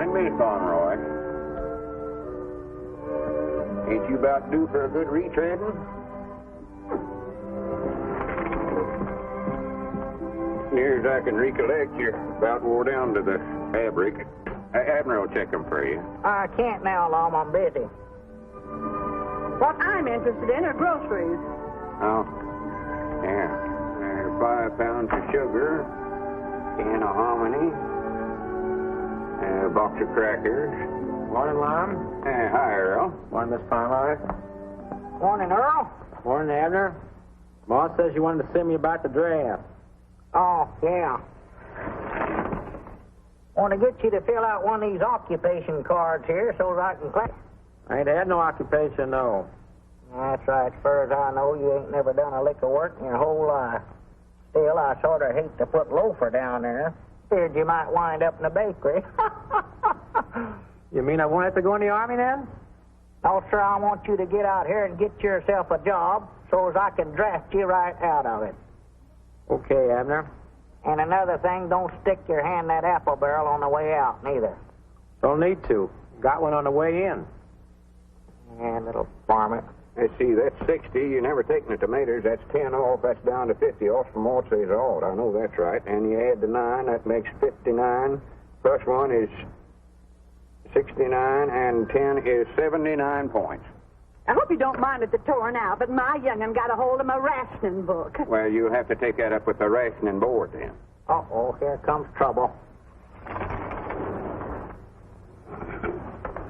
Morning, Miss Conroy. Ain't you about due for a good retreading? Near as I can recollect, you're about wore down to the fabric. Abner will check them for you. I can't now, Lum. I'm busy. What I'm interested in are groceries. Oh, yeah. 5 pounds of sugar, can of hominy, a box of crackers. Morning, Lum. Hi, Earl. Morning, Miss Conroy. Morning, Earl. Morning, Abner. Boss says you wanted to see me about the draft. Oh, yeah. Want to get you to fill out one of these occupation cards here so that I can claim. I ain't had no occupation, no. That's right. As far as I know, you ain't never done a lick of work in your whole life. Still, I sort of hate to put loafer down there. Feared you might wind up in a bakery. You mean I won't have to go in the Army then? No, sir, I want you to get out here and get yourself a job so as I can draft you right out of it. Okay, Abner. And another thing, don't stick your hand in that apple barrel on the way out, neither. Don't need to. Got one on the way in. Yeah, little varmint. Let's see, that's 60. You never taken the tomatoes. That's 10 off. That's down to 50 off from what says odd. I know that's right. And you add the 9, that makes 59. Plus 1 is 69, and 10 is 79 points. I hope you don't mind at the torn out, but my young'un got a hold of my rationing book. Well, you'll have to take that up with the rationing board then. Uh-oh, here comes trouble.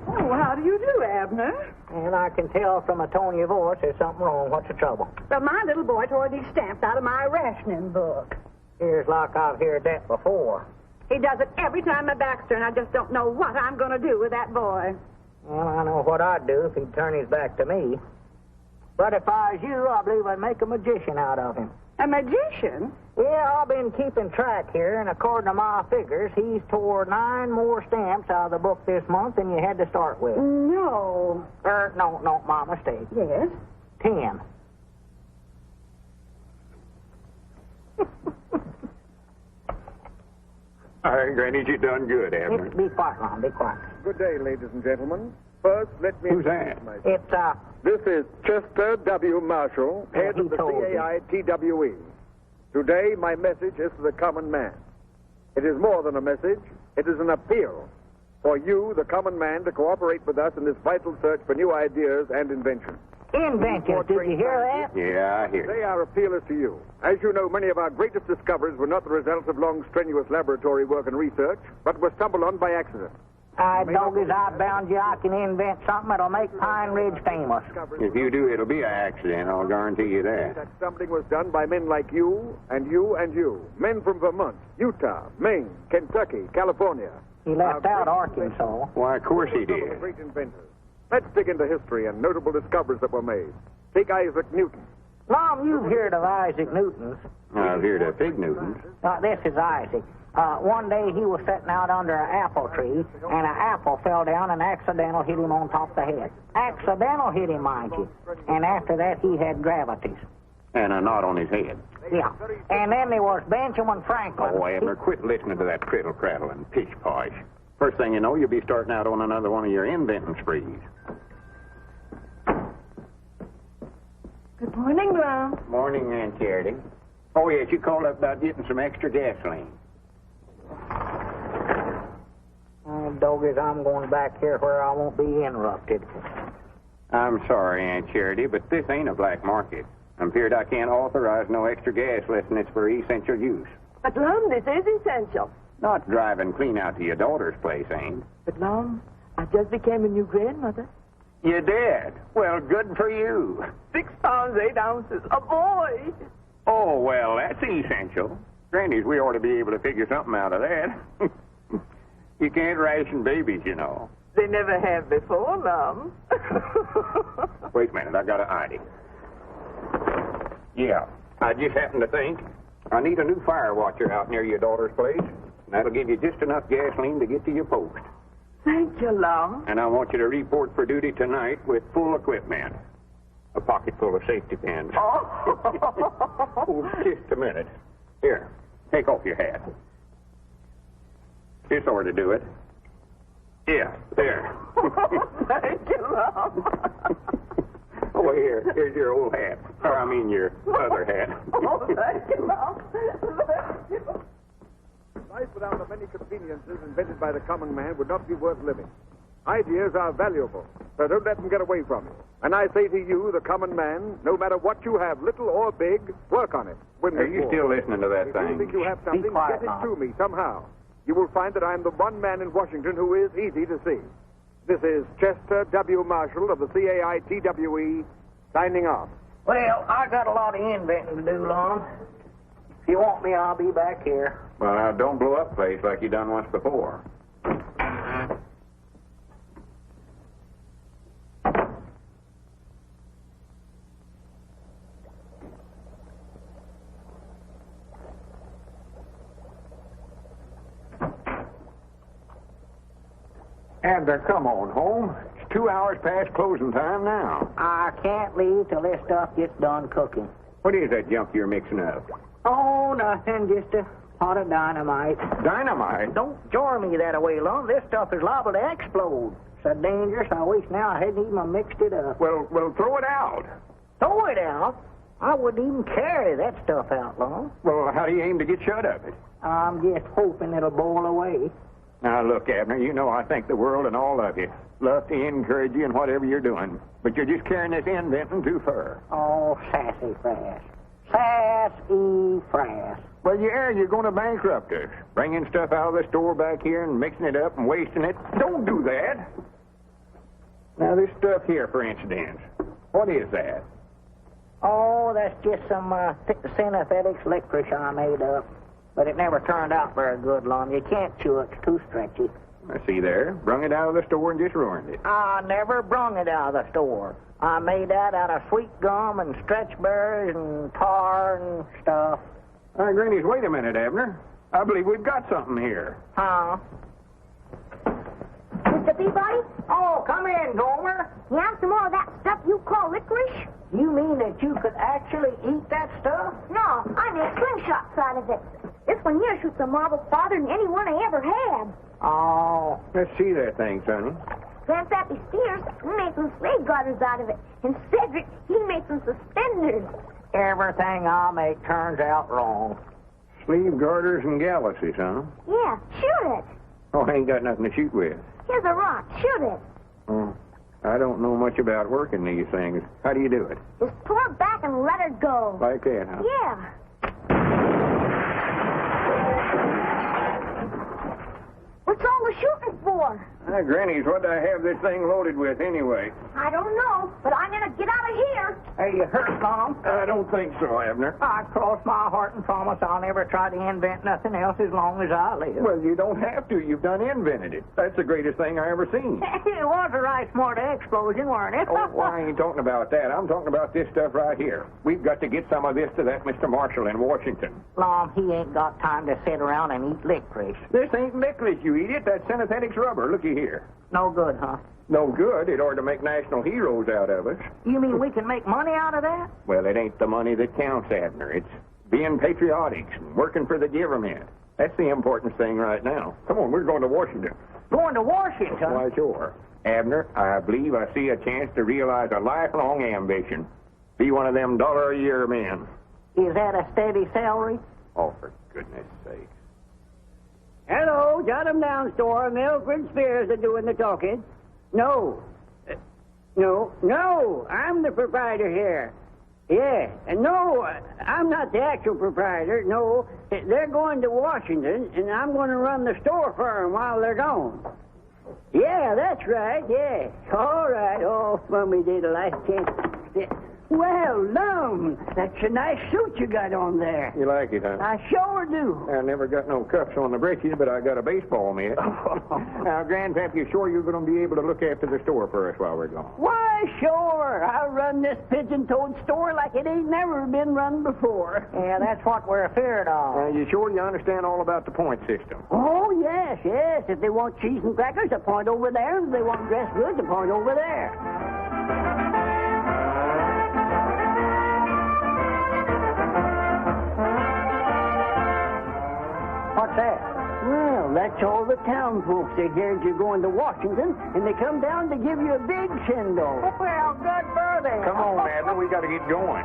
Oh, how do you do, Abner? And I can tell from the tone of your voice there's something wrong. What's the trouble? Well, my little boy tore these stamps out of my rationing book. Here's like I've heard that before. He does it every time my back's turned. I just don't know what I'm going to do with that boy. Well, I know what I'd do if he'd turn his back to me. But if I was you, I believe I'd make a magician out of him. A magician? Yeah, I've been keeping track here, and according to my figures, he's tore 9 more stamps out of the book this month than you had to start with. No. No, my mistake. Yes? 10. All right, Granny, you done good, Abner. Be quiet, Ron, be quiet. Good day, ladies and gentlemen. First, let me Who's introduce that? myself. It's, This is Chester W. Marshall, head he of the told you. CAI-TWE. Today, my message is to the common man. It is more than a message. It is an appeal for you, the common man, to cooperate with us in this vital search for new ideas and inventions. inventions. Did you hear that? Yeah, I hear Today, you. our appeal is to you. As you know, many of our greatest discoveries were not the results of long, strenuous laboratory work and research, but were stumbled on by accident. Doggies, I bound you I can invent something that'll make Pine Ridge famous. If you do, it'll be an accident. I'll guarantee you that. That stumbling was done by men like you, and you, and you. Men from Vermont, Utah, Maine, Kentucky, California. He left out Arkansas. Why, of course he Some of the did. great inventors. Let's dig into history and notable discoveries that were made. Take Isaac Newton. Mom, you've heard of Isaac Newton's. I've heard of Pig Newtons. This is Isaac. One day he was sitting out under an apple tree, and an apple fell down and accidental hit him on top of the head. Accidental hit him, mind you. And after that, he had gravities. And a knot on his head. Yeah. And then there was Benjamin Franklin. Oh, Abner, quit listening to that criddle craddle and pish posh. First thing you know, you'll be starting out on another one of your inventing sprees. Good morning, Lum. Morning, Aunt Charity. Oh, yes, you called up about getting some extra gasoline. Doggies, I'm going back here where I won't be interrupted. I'm sorry, Aunt Charity, but this ain't a black market. I'm feared I can't authorize no extra gas unless it's for essential use. But, Lum, this is essential. Not driving clean out to your daughter's place, ain't. But, Lum, I just became a new grandmother. You did? Well, good for you. 6 pounds, 8 ounces. A boy. Oh, well, that's essential. Grannies, we ought to be able to figure something out of that. You can't ration babies, you know. They never have before, Lum. Wait a minute, I got an idea. Yeah, I just happened to think I need a new fire watcher out near your daughter's place. That'll give you just enough gasoline to get to your post. Thank you, Lum. And I want you to report for duty tonight with full equipment. A pocket full of safety pins. Oh, just a minute. Here, take off your hat. This ought to do it. Yeah, there. Thank you, Lum. Oh, here's your old hat. Or, I mean, your other hat. Oh, thank you, Lum. Thank you. Life without the many conveniences invented by the common man would not be worth living. Ideas are valuable, so don't let them get away from you. And I say to you, the common man, no matter what you have, little or big, work on it. Are you still listening to that If you thing? think you have something, Be quiet get it now. to me somehow. You will find that I am the one man in Washington who is easy to see. This is Chester W. Marshall of the CAITWE, signing off. Well, I got a lot of inventing to do, Lum. If you want me, I'll be back here. Well, now, don't blow up the place like you done once before. Abner, come on home. It's 2 hours past closing time now. I can't leave till this stuff gets done cooking. What is that junk you're mixing up? Oh, nothing, just a pot of dynamite. Dynamite? Don't jar me that away, Lum. This stuff is liable to explode. So dangerous, I wish now I hadn't even mixed it up. Well, throw it out. Throw it out? I wouldn't even carry that stuff out, Lum. Well, how do you aim to get shut of it? I'm just hoping it'll boil away. Now, look, Abner, you know I think the world and all of you. Love to encourage you in whatever you're doing. But you're just carrying this inventing too far. Oh, sassy frass. Sassy frass. Well, you're going to bankrupt us. Bringing stuff out of the store back here and mixing it up and wasting it. Don't do that. Now, this stuff here, for instance. What is that? Oh, that's just some synthetic licorice I made up. But it never turned out very good, Lum. You can't chew it. It's too stretchy. I see there. Brung it out of the store and just ruined it. I never brung it out of the store. I made that out of sweet gum and stretch berries and tar and stuff. All right, Grannies, wait a minute, Abner. I believe we've got something here. Huh? Mr. Peabody, Oh, come in, Gomer. you have some more of that stuff you call licorice? You mean that you could actually eat that stuff? No, I make slingshots out of it. This one here shoots a marble farther than any one I ever had. Oh, Let's see that thing, Sonny. Grandpappy Spears, he made some slave garters out of it. And Cedric, he made some suspenders. everything I make turns out wrong. Sleeve garters and galluses, huh? Yeah, shoot it. Oh, I ain't got nothing to shoot with. Here's a rock. Shoot it. Oh, I don't know much about working these things. How do you do it? Just pull it back and let her go. Like that, huh? Yeah. What's all the shooting for? Grannies, what do I have this thing loaded with anyway? I don't know, but I'm gonna get out of here. Are you hurt, Tom? I don't think so, Abner. I cross my heart and promise I'll never try to invent nothing else as long as I live. Well, you don't have to. You've done invented it. That's the greatest thing I ever seen. It was a right smart explosion, weren't it? Oh, well, I ain't talking about that. I'm talking about this stuff right here. We've got to get some of this to that Mr. Marshall in Washington. Lom, he ain't got time to sit around and eat licorice. This ain't licorice, you idiot. That's synthetic rubber. Looky here. No good, huh? No good. It ought to make national heroes out of us. You mean we can make money out of that? Well, it ain't the money that counts, Abner. It's being patriotic and working for the government. That's the important thing right now. Come on, we're going to Washington. Going to Washington? Why, sure. Abner, I believe I see a chance to realize a lifelong ambition. Be one of them $1-a-year men. Is that a steady salary? Oh, for goodness sake. Hello, jot 'em down, store. Milford Spears are doing the talking. No. No, I'm the proprietor here. Yeah, and no, I'm not the actual proprietor. No, they're going to Washington, and I'm going to run the store for 'em while they're gone. Yeah, that's right, yeah. All right, oh, mummy did a last chance. Yeah. Well, Lum, that's a nice suit you got on there. You like it, huh? I sure do. I never got no cuffs on the breeches, but I got a baseball mitt. Now, Grandpap, you sure you're going to be able to look after the store for us while we're gone? Why, sure. I'll run this pigeon-toed store like it ain't never been run before. Yeah, that's what we're afeard of. You sure you understand all about the point system? Oh, yes. If they want cheese and crackers, a point over there. If they want dressed goods, a point over there. What's that? Well, that's all the town folks. They heard you're going to Washington, and they come down to give you a big send-off. Well, good for them. Come on, Abner, we got to get going.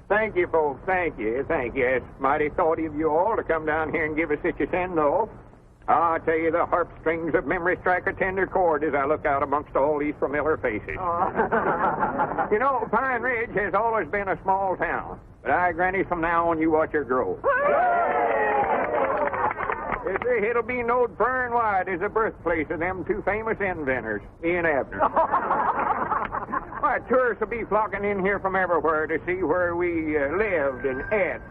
Thank you, folks. Thank you. It's mighty thoughtful of you all to come down here and give us such a send-off. I tell you, the harp strings of memory strike a tender chord as I look out amongst all these familiar faces. You know, Pine Ridge has always been a small town, but I granny from now on you watch her grow. You see, it'll be knowed far and wide as the birthplace of them two famous inventors, me and Abner. Why, tourists will be flocking in here from everywhere to see where we lived and ate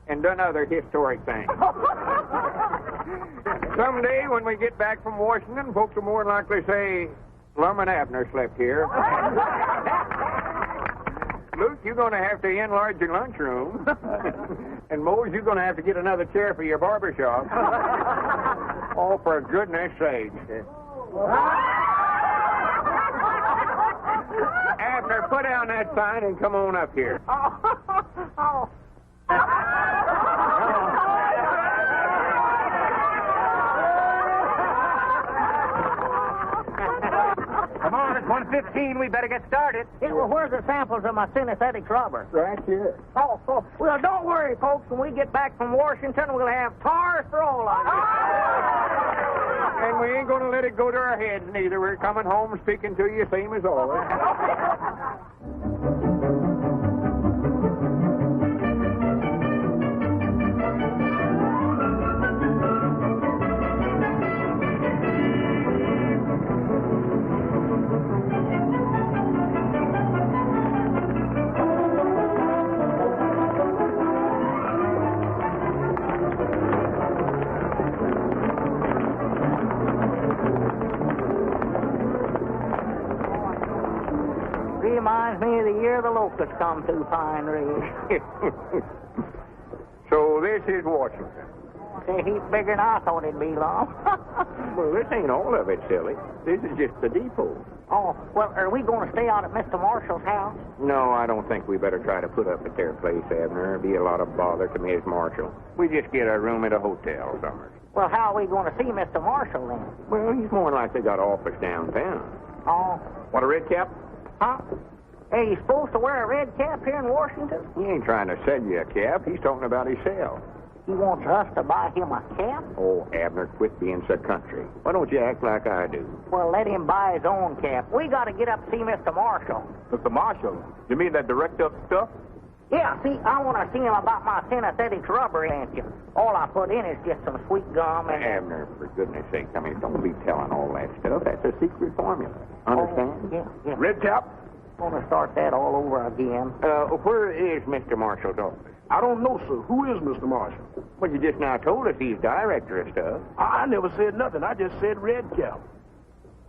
and done other historic things. Someday, when we get back from Washington, folks will more than likely say, Lum and Abner slept here. Luke, you're going to have to enlarge your lunchroom. And Mose, you're going to have to get another chair for your barbershop. Oh, for goodness sake. Abner, put down that sign and come on up here. Come on, it's 1:15. We better get started. Yeah, well, where's the samples of my synthetic rubber? Right here. Oh, well, don't worry, folks. When we get back from Washington, we'll have tars for all of you. And we ain't going to let it go to our heads, neither. We're coming home speaking to you same as always. Reminds me of the year the locusts come through Pine Ridge. So this is Washington. It's a heap bigger than I thought it'd be, Lum. Well, this ain't all of it, silly. This is just the depot. Oh, well, are we going to stay out at Mr. Marshall's house? No, I don't think we better try to put up at their place, Abner. It'd be a lot of bother to Miss Marshall. We just get a room at a hotel somewhere. Well, how are we going to see Mr. Marshall then? Well, he's more than likely got an office downtown. Oh, Want a red cap? huh? Hey, you supposed to wear a red cap here in Washington? He ain't trying to sell you a cap. He's talking about himself. He wants us to buy him a cap? Oh, Abner, quit being so country. Why don't you act like I do? Well, let him buy his own cap. We got to get up to see Mr. Marshall. Mr. Marshall? You mean that director of stuff? Yeah, see, I want to see him about my synthetic rubber invention. All I put in is just some sweet gum and... Abner, for goodness sake, I mean, don't be telling all that stuff. That's a secret formula. Understand? Oh, yeah. Red cap? I'm going to start that all over again. Where is Mr. Marshall's office? I don't know, sir. Who is Mr. Marshall? Well, you just now told us he's director of stuff. I never said nothing. I just said red cap.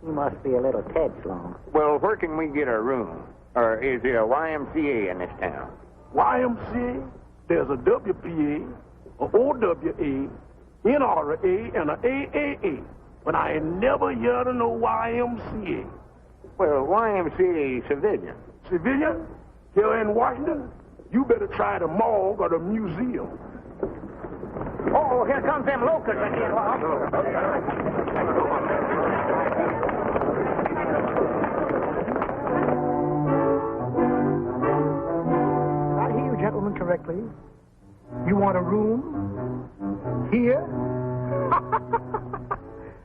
He must be a little Tedslong. Well, where can we get a room? Or is there a YMCA in this town? YMCA, there's a WPA, a OWA, NRA, and a AAA. But I ain't never heard of no YMCA. Well, YMCA civilian. Civilian? Here in Washington? You better try the morgue or the museum. Oh, here comes them locusts again. I hear you, gentlemen, correctly. You want a room? Here?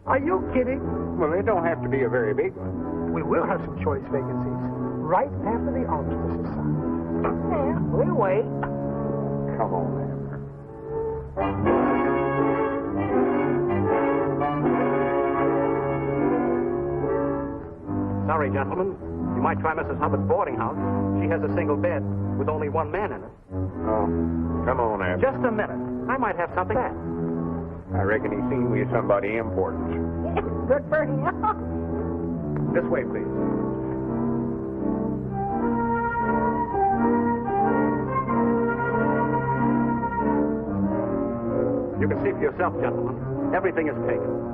Are you kidding? Well, it don't have to be a very big one. We will have some choice vacancies right after the armistice is signed. Yeah, we'll wait. Come on, Abner. Sorry, gentlemen. You might try Mrs. Hubbard's boarding house. She has a single bed with only one man in it. Oh, come on, Abner. Just a minute. I might have something back. I reckon he's seen we somebody important. Good for him. This way, please. You can see for yourself, gentlemen. Everything is taken.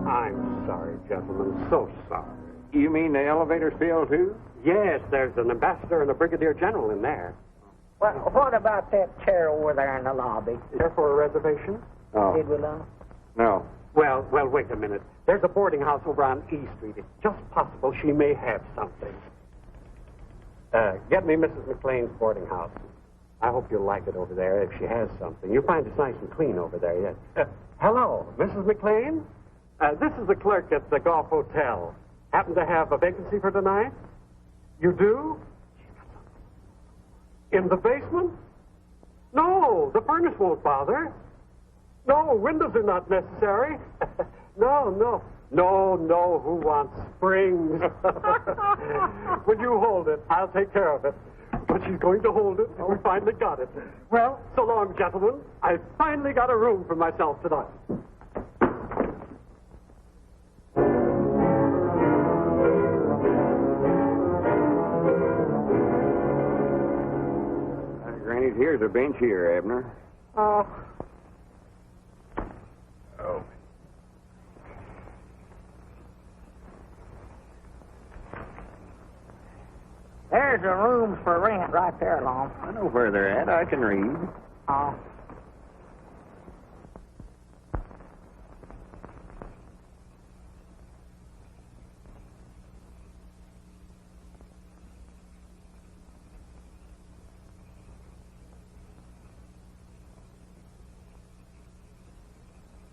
I'm sorry, gentlemen. So sorry. You mean the elevator's filled, too? Yes, there's an ambassador and a brigadier general in there. Well, what about that chair over there in the lobby? Is there for a reservation? Oh. Did we learn? No. Well, wait a minute. There's a boarding house over on E Street. It's just possible she may have something. Get me Mrs. McLean's boarding house. I hope you'll like it over there if she has something. You'll find it's nice and clean over there, yes. Hello, Mrs. McLean? This is the clerk at the Goff Hotel. Happen to have a vacancy for tonight? You do? In the basement? No, the furnace won't bother. No, windows are not necessary. No, who wants springs? Will you hold it? I'll take care of it. But she's going to hold it, and we finally got it. Well, so long, gentlemen. I finally got a room for myself tonight. Granny, here's a bench here, Abner. Oh. Oh. There's a room for rent right there, Lum. I know where they're at. I can read. Oh.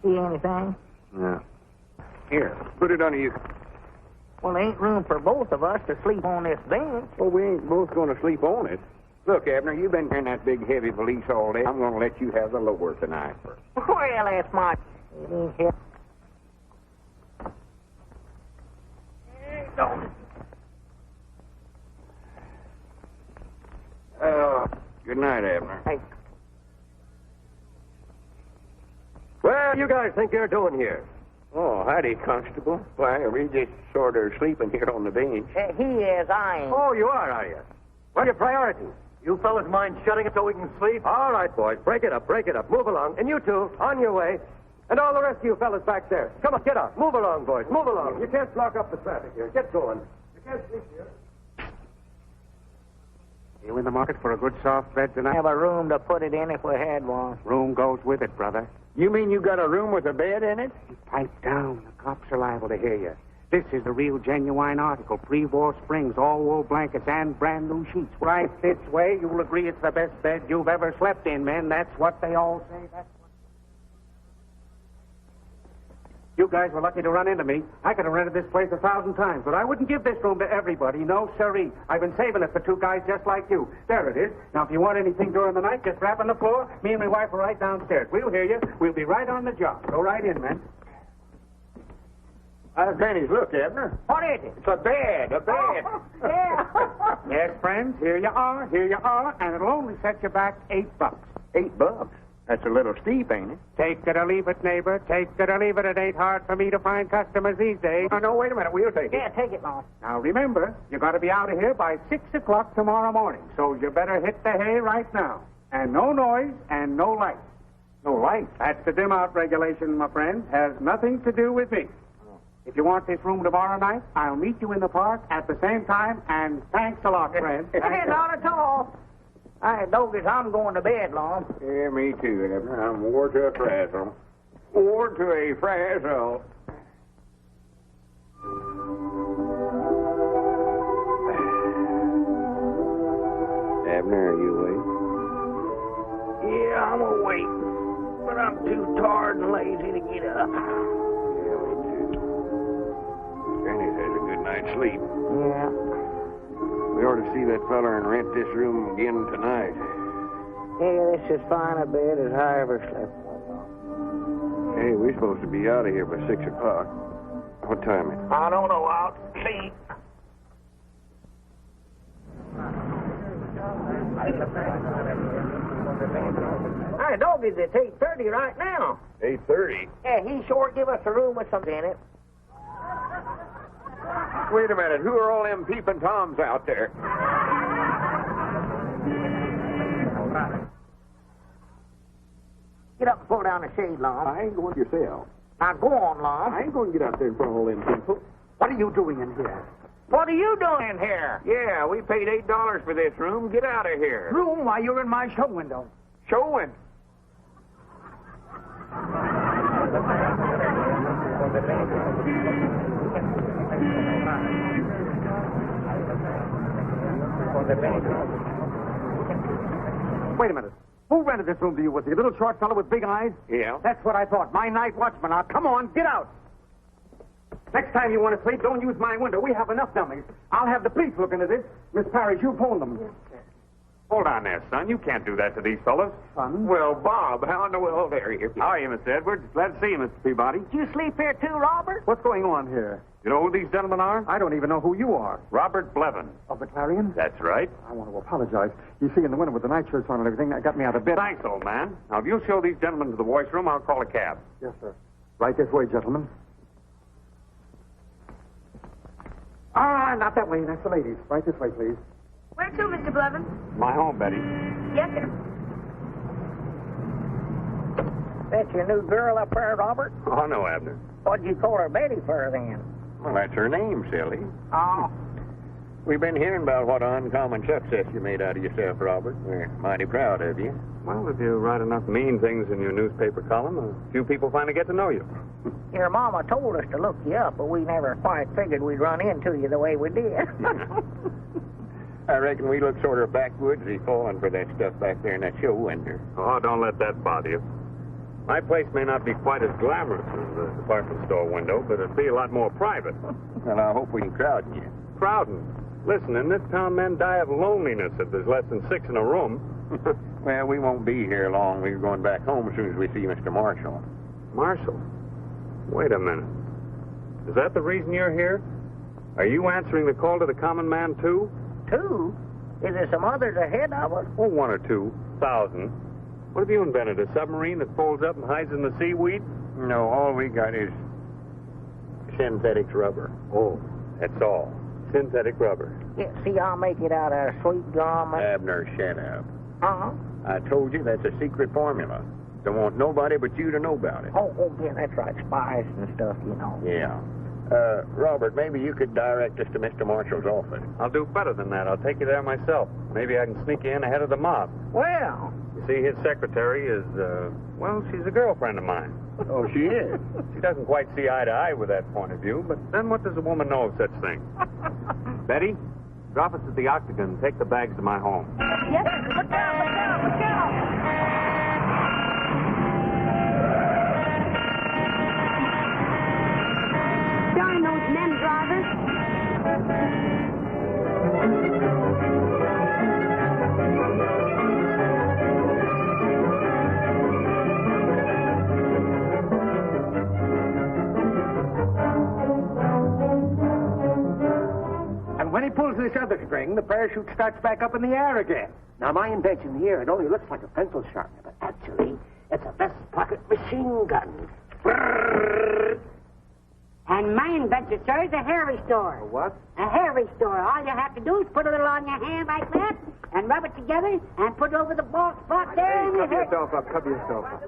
See anything? No. Here, put it under you. Well, there ain't room for both of us to sleep on this bench. Well, we ain't both going to sleep on it. Look, Abner, you've been carrying that big, heavy valise all day. I'm going to let you have the lower tonight. Well, that's my... It ain't here. Good night, Abner. Hey. Well, you guys think you're doing here? Oh, howdy, Constable. Why, we're just sort of sleeping here on the bench. He is, I ain't. Oh, you are you? What are your priorities? You fellas mind shutting it so we can sleep? All right, boys, break it up. Move along. And you two, on your way. And all the rest of you fellas back there. Come on, get up. Move along, boys. Move along. You can't block up the traffic here. Get going. You can't sleep here. You in the market for a good soft bed tonight? Have a room to put it in if we had one. Room goes with it, brother. You mean you got a room with a bed in it? Pipe down. The cops are liable to hear you. This is the real genuine article. Pre-war springs, all wool blankets, and brand new sheets. Right this way, you'll agree it's the best bed you've ever slept in, men. That's what they all say. You guys were lucky to run into me. I could have rented this place 1,000 times, but I wouldn't give this room to everybody. No, sirree. I've been saving it for two guys just like you. There it is. Now, if you want anything during the night, just rap on the floor. Me and my wife are right downstairs. We'll hear you. We'll be right on the job. Go right in, men. Granny's, look, Abner. What is it? It's a bed, Oh, yeah. Yes, friends, here you are, and it'll only set you back $8. $8? That's a little steep, ain't it? Take it or leave it, neighbor. Take it or leave it. It ain't hard for me to find customers these days. Oh, no, wait a minute. We'll take it. Yeah, take it, Lum. Now, remember, you got to be out of here by 6 o'clock tomorrow morning, so you better hit the hay right now. And no noise and no light. No light? That's the dim-out regulation, my friend. Has nothing to do with me. If you want this room tomorrow night, I'll meet you in the park at the same time, and thanks a lot, friend. Hey, not at all. I notice I'm going to bed, Lum. Yeah, me too, Abner. I'm wore to a frazzle. Wore to a frazzle. Abner, are you awake? Yeah, I'm awake, but I'm too tired and lazy to get up. Yeah, me too. Granny's had a good night's sleep. Yeah. We ought to see that fella and rent this room again tonight. Yeah, this is fine a bed as I ever slept. Hey, we're supposed to be out of here by 6 o'clock. What time is it? I don't know. I'll see. Hey, doggies, it's 8:30 right now. 8:30. Yeah, he sure give us a room with some in it. Wait a minute. Who are all them peeping toms out there? Get up and pull down the shade, Lum. I ain't going yourself. Now go on, Lum. I ain't going to get out there in front of all them people. What are you doing in here? What are you doing here? Yeah, we paid $8 for this room. Get out of here. Room while you're in my show window. Showing. Wait a minute. Who rented this room to you? Was he a little short fellow with big eyes? Yeah. That's what I thought. My night watchman. Now, come on, get out. Next time you want to sleep, don't use my window. We have enough dummies. I'll have the police look into this. Miss Parrish, you phone them. Hold on there, son. You can't do that to these fellows. Son? Well, Bob, how in the world are you? How are you, Mr. Edwards? Glad to see you, Mr. Peabody. Did you sleep here too, Robert? What's going on here? You know who these gentlemen are? I don't even know who you are. Robert Blevin. Of the Clarion? That's right. I want to apologize. You see, in the winter with the nightshirts on and everything, that got me out of bed. Thanks, old man. Now, if you'll show these gentlemen to the voice room, I'll call a cab. Yes, sir. Right this way, gentlemen. Ah, not that way. That's the ladies. Right this way, please. Where to, Mr. Blevin? My home, Betty. Yes, sir. That's your new girl up there, Robert? Oh, no, Abner. What'd you call her Betty for, then? Well, that's her name, silly. Oh. We've been hearing about what an uncommon success you made out of yourself, Robert. We're mighty proud of you. Well, if you write enough mean things in your newspaper column, a few people finally get to know you. Your mama told us to look you up, but we never quite figured we'd run into you the way we did. I reckon we look sort of backwoodsy falling for that stuff back there in that show window. Oh, don't let that bother you. My place may not be quite as glamorous as the department store window, but it'd be a lot more private. Well, I hope we can crowd you. Crowding. Listen, in this town, men die of loneliness if there's less than 6 in a room. Well, we won't be here long. We're going back home as soon as we see Mr. Marshall. Marshall? Wait a minute. Is that the reason you're here? Are you answering the call to the common man, too? Two? Is there some others ahead of us? Oh, 1 or 2,000. What have you invented, a submarine that folds up and hides in the seaweed? No, all we got is synthetic rubber. Oh, that's all. Synthetic rubber. Yeah, see, I'll make it out of sweet gum. Abner, shut up. Uh-huh. I told you that's a secret formula. Don't want nobody but you to know about it. Oh, yeah, that's right. Spies and stuff, you know. Yeah. Robert, maybe you could direct us to Mr. Marshall's office. I'll do better than that. I'll take you there myself. Maybe I can sneak you in ahead of the mob. Well. You see, his secretary is, well, she's a girlfriend of mine. Oh, she is? She doesn't quite see eye to eye with that point of view, but then what does a woman know of such things? Betty, drop us at the Octagon. Take the bags to my home. Yes, sir. Look out, look out, look out. Darn those men drivers. And when he pulls this other string, the parachute starts back up in the air again. Now, my invention here, it only looks like a pencil sharpener, but actually, it's a vest pocket machine gun. And my invention, sir, is a hair restorer. A what? A hair restorer. All you have to do is put a little on your hand like that, and rub it together, and put it over the bald spot there, and your hair... Cover yourself up.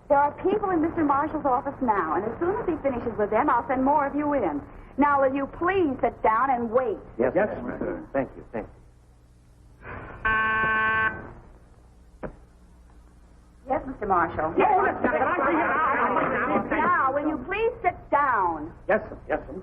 There are people in Mr. Marshall's office now, and as soon as he finishes with them, I'll send more of you in. Now, will you please sit down and wait? Yes, ma'am. Thank you, thank you. Yes, Mr. Marshall. Now, will you please sit down? Yes, sir. Yes, sir.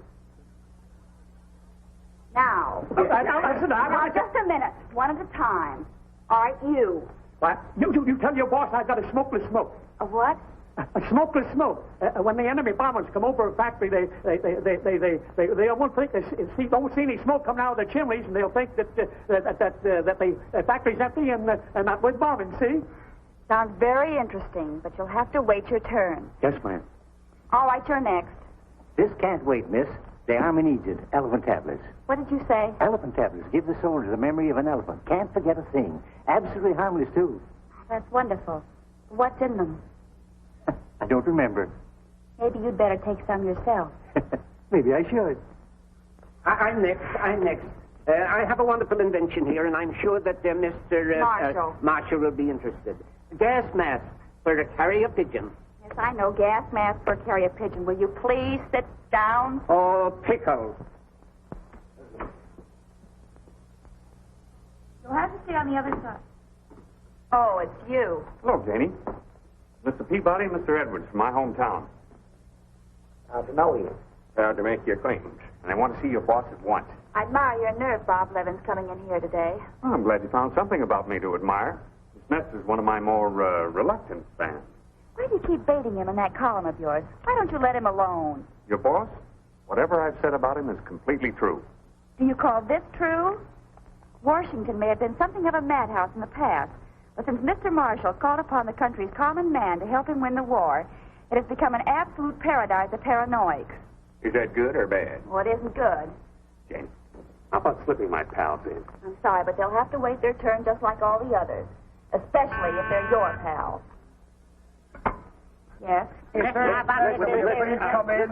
Now. Now, just a minute. One at a time. All right, you. What? You tell your boss I've got a smokeless smoke. A what? A smokeless smoke. When the enemy bombers come over a factory, they won't think don't see any smoke coming out of the chimneys, and they'll think that the factory's empty and not with bombing. See? Sounds very interesting, but you'll have to wait your turn. Yes, ma'am. All right, you're next. This can't wait, miss. The Army needs it. Elephant tablets. What did you say? Elephant tablets. Give the soldier the memory of an elephant. Can't forget a thing. Absolutely harmless, too. That's wonderful. What's in them? I don't remember. Maybe you'd better take some yourself. Maybe I should. I'm next. I have a wonderful invention here, and I'm sure that Mr. Marshall will be interested. Gas mask for to carry a pigeon. Yes, I know. Gas mask for carry a pigeon. Will you please sit down? Oh, pickle. You'll have to stay on the other side. Oh, it's you. Hello, Janie. Mr. Peabody and Mr. Edwards from my hometown. How to know you? Proud to make your acquaintance. And I want to see your boss at once. I admire your nerve, Bob Levin's coming in here today. Well, I'm glad you found something about me to admire. Miss Ness is one of my more reluctant fans. Why do you keep baiting him in that column of yours? Why don't you let him alone? Your boss? Whatever I've said about him is completely true. Do you call this true? Washington may have been something of a madhouse in the past, but since Mr. Marshall called upon the country's common man to help him win the war, it has become an absolute paradise of paranoics. Is that good or bad? Well, it isn't good. Janie, how about slipping my pals in? I'm sorry, but they'll have to wait their turn just like all the others, especially if they're your pals. Yes? Come in.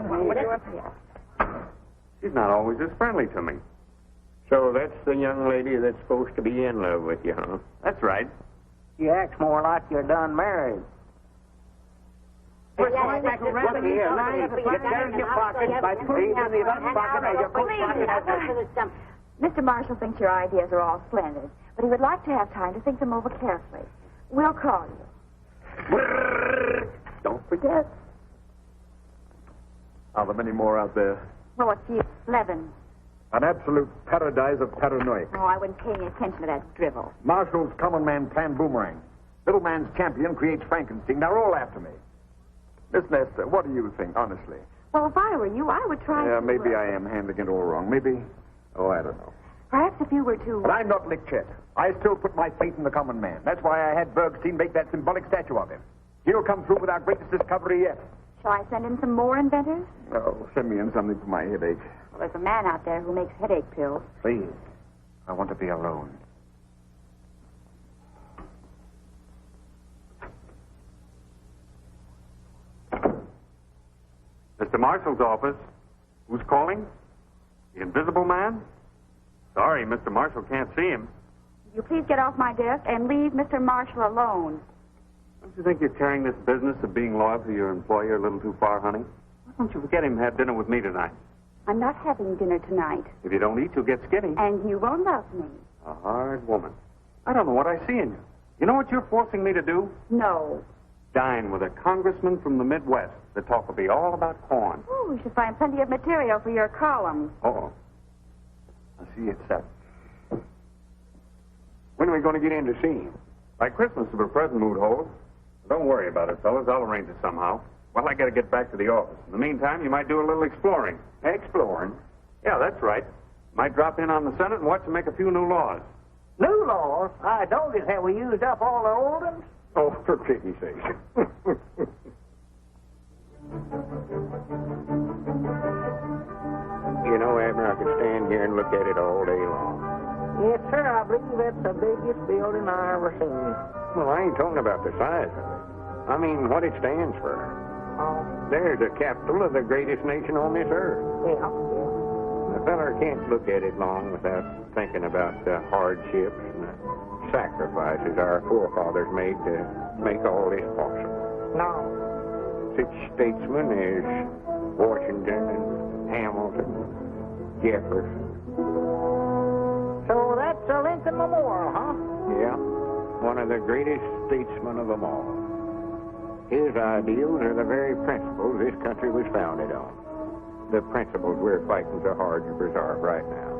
She's not always as friendly to me. So that's the young lady that's supposed to be in love with you, huh? That's right. You act more like you're done married. Look here. Get down in your pocket by putting in the left pocket of your coat pocket. Mr. Marshall thinks your ideas are all splendid, but he would like to have time to think them over carefully. We'll call you. Don't forget. Are there many more out there? Well, a few. 11. An absolute paradise of paranoia. Oh, I wouldn't pay any attention to that drivel. Marshall's common man plan boomerang. Little man's champion creates Frankenstein. They're all after me. Miss Nestor, what do you think, honestly? Well, if I were you, I would try to... Maybe I am handling it all wrong. Maybe... Oh, I don't know. Perhaps if you were to... But I'm not Lickchet. I still put my faith in the common man. That's why I had Bergstein make that symbolic statue of him. He'll come through with our greatest discovery yet. Shall I send in some more inventors? Oh, send me in something for my headache. Well, there's a man out there who makes headache pills. Please. I want to be alone. Mr. Marshall's office. Who's calling? The Invisible Man? Sorry, Mr. Marshall can't see him. Will you please get off my desk and leave Mr. Marshall alone? Don't you think you're carrying this business of being loyal to your employer a little too far, honey? Why don't you forget him and have dinner with me tonight? I'm not having dinner tonight. If you don't eat, you'll get skinny. And you won't love me. A hard woman. I don't know what I see in you. You know what you're forcing me to do? No. Dine with a congressman from the Midwest. The talk will be all about corn. Oh, we should find plenty of material for your columns. Uh-oh. I'll see you at 7. When are we going to get in to see him? By Christmas, if a present mood holds. Don't worry about it, fellas. I'll arrange it somehow. Well, I got to get back to the office. In the meantime, you might do a little exploring. Exploring? Yeah, that's right. Might drop in on the Senate and watch them make a few new laws. New laws? I told you, have we used up all the old ones? Oh, for pity's sake. You know, Abner, I could stand here and look at it all day long. Yes, sir, I believe that's the biggest building I ever seen. Well, I ain't talking about the size of it. I mean, what it stands for. Oh. There's the capital of the greatest nation on this earth. Yeah. A feller can't look at it long without thinking about the hardships and the sacrifices our forefathers made to make all this possible. No. Such statesmen as Washington and Hamilton, Jefferson. So that's a Lincoln Memorial, huh? Yeah, one of the greatest statesmen of them all. His ideals are the very principles this country was founded on. The principles we're fighting so hard to preserve right now.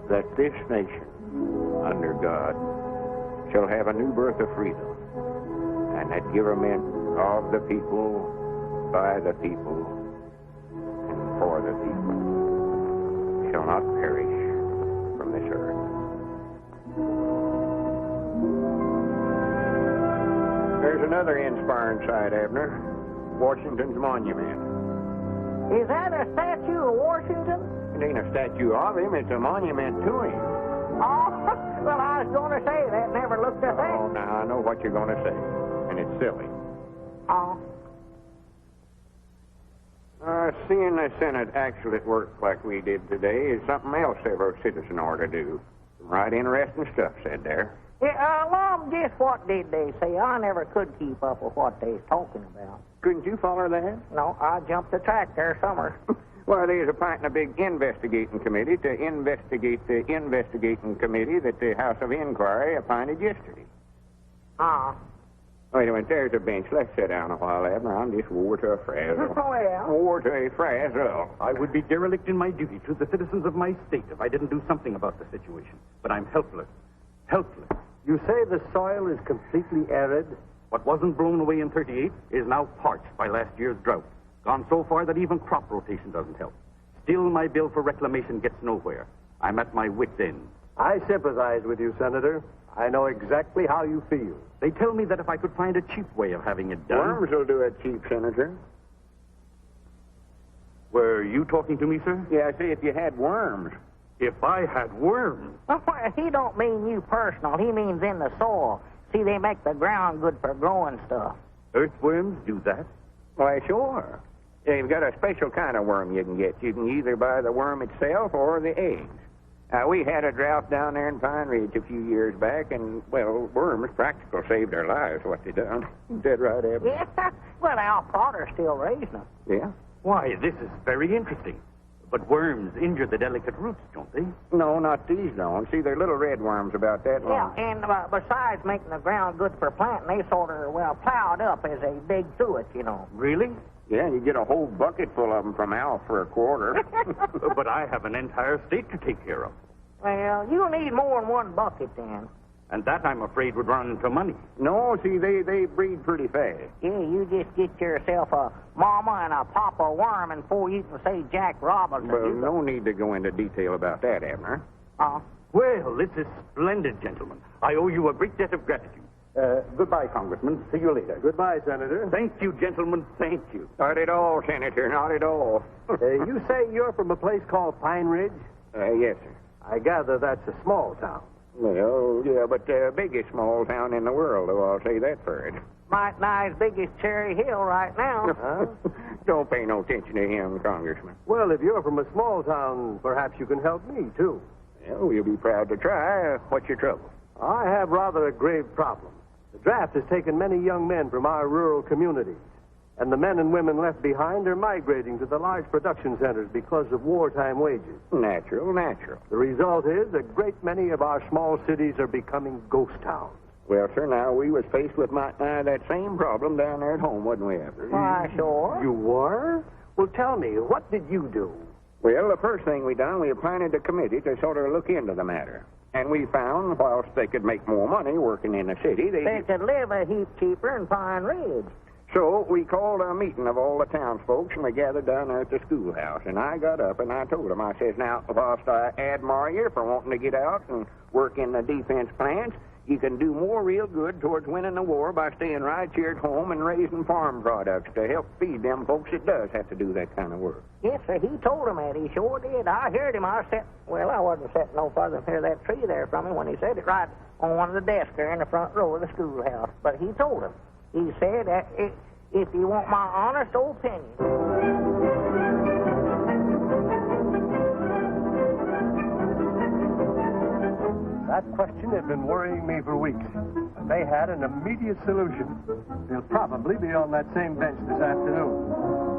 That this nation, under God, shall have a new birth of freedom, and that government of the people, by the people, and for the people, shall not perish from this earth. There's another inspiring sight, Abner. Washington's monument. Is that a statue of Washington? It ain't a statue of him, it's a monument to him. Oh, well, I was going to say that. Never looked at that. Oh, now I know what you're going to say, and it's silly. Oh. Seeing the Senate actually at work like we did today is something else every citizen ought to do. Some right interesting stuff said there. Yeah, Lum, just what did they say? I never could keep up with what they was talking about. Couldn't you follow that? No, I jumped the track there somewhere. Well, there's appointing a big investigating committee to investigate the investigating committee that the House of Inquiry appointed yesterday. Wait a minute, there's a bench. Let's sit down a while, Abner. I'm just wore to a frazzle. Well. Wore to a frazzle. I would be derelict in my duty to the citizens of my state if I didn't do something about the situation. But I'm helpless. Helpless. You say the soil is completely arid? What wasn't blown away in 38 is now parched by last year's drought. Gone so far that even crop rotation doesn't help. Still, my bill for reclamation gets nowhere. I'm at my wit's end. I sympathize with you, Senator. I know exactly how you feel. They tell me that if I could find a cheap way of having it done... Worms will do it cheap, Senator. Were you talking to me, sir? Yeah, I say if you had worms. If I had worms? Well, he don't mean you personal. He means in the soil. See, they make the ground good for growing stuff. Earthworms do that? Why, sure. They've got a special kind of worm you can get. You can either buy the worm itself or the eggs. We had a drought down there in Pine Ridge a few years back, and, well, worms practically saved our lives, what they done. Dead right, Abner. Yeah, well, our father's still raising them. Yeah? Why, this is very interesting. But worms injure the delicate roots, don't they? No, not these, don't. See, they're little red worms about that long. Yeah, and besides making the ground good for planting, they sort of, plowed up as they dig through it, you know. Really? Yeah, you get a whole bucket full of them from Al for a quarter. But I have an entire state to take care of. Well, you need more than one bucket, then. And that, I'm afraid, would run into money. No, see, they breed pretty fast. Yeah, you just get yourself a mama and a papa worm, and before you can say Jack Robinson... Well, no need to go into detail about that, Abner. Well, this is splendid, gentlemen. I owe you a great debt of gratitude. Goodbye, Congressman. See you later. Goodbye, Senator. Thank you, gentlemen. Thank you. Not at all, Senator. Not at all. You say you're from a place called Pine Ridge? Yes, sir. I gather that's a small town. Well, yeah, but the biggest small town in the world, though, I'll say that for it. Might nigh as big as Cherry Hill right now. Don't pay no attention to him, Congressman. Well, if you're from a small town, perhaps you can help me, too. Well, we'll be proud to try. What's your trouble? I have rather a grave problem. The draft has taken many young men from our rural communities, and the men and women left behind are migrating to the large production centers because of wartime wages. Natural. The result is a great many of our small cities are becoming ghost towns. Well, sir, now, we was faced with that same problem down there at home, wasn't we, Abner? Why, sure. You were? Well, tell me, what did you do? Well, the first thing we done, we appointed a committee to sort of look into the matter. And we found, whilst they could make more money working in the city, they could live a heap cheaper in Pine Ridge. So we called a meeting of all the townsfolk, and we gathered down there at the schoolhouse. And I got up and I told them, I says, now, whilst I admire you for wanting to get out and work in the defense plants, you can do more real good towards winning the war by staying right here at home and raising farm products to help feed them folks that does have to do that kind of work. Yes, sir, he told him that. He sure did. I heard him. I wasn't sitting no farther than here that tree there from him when he said it right on one of the desks there in the front row of the schoolhouse. But he told him. He said, if you want my honest opinion... That question has been worrying me for weeks. And they had an immediate solution. They'll probably be on that same bench this afternoon.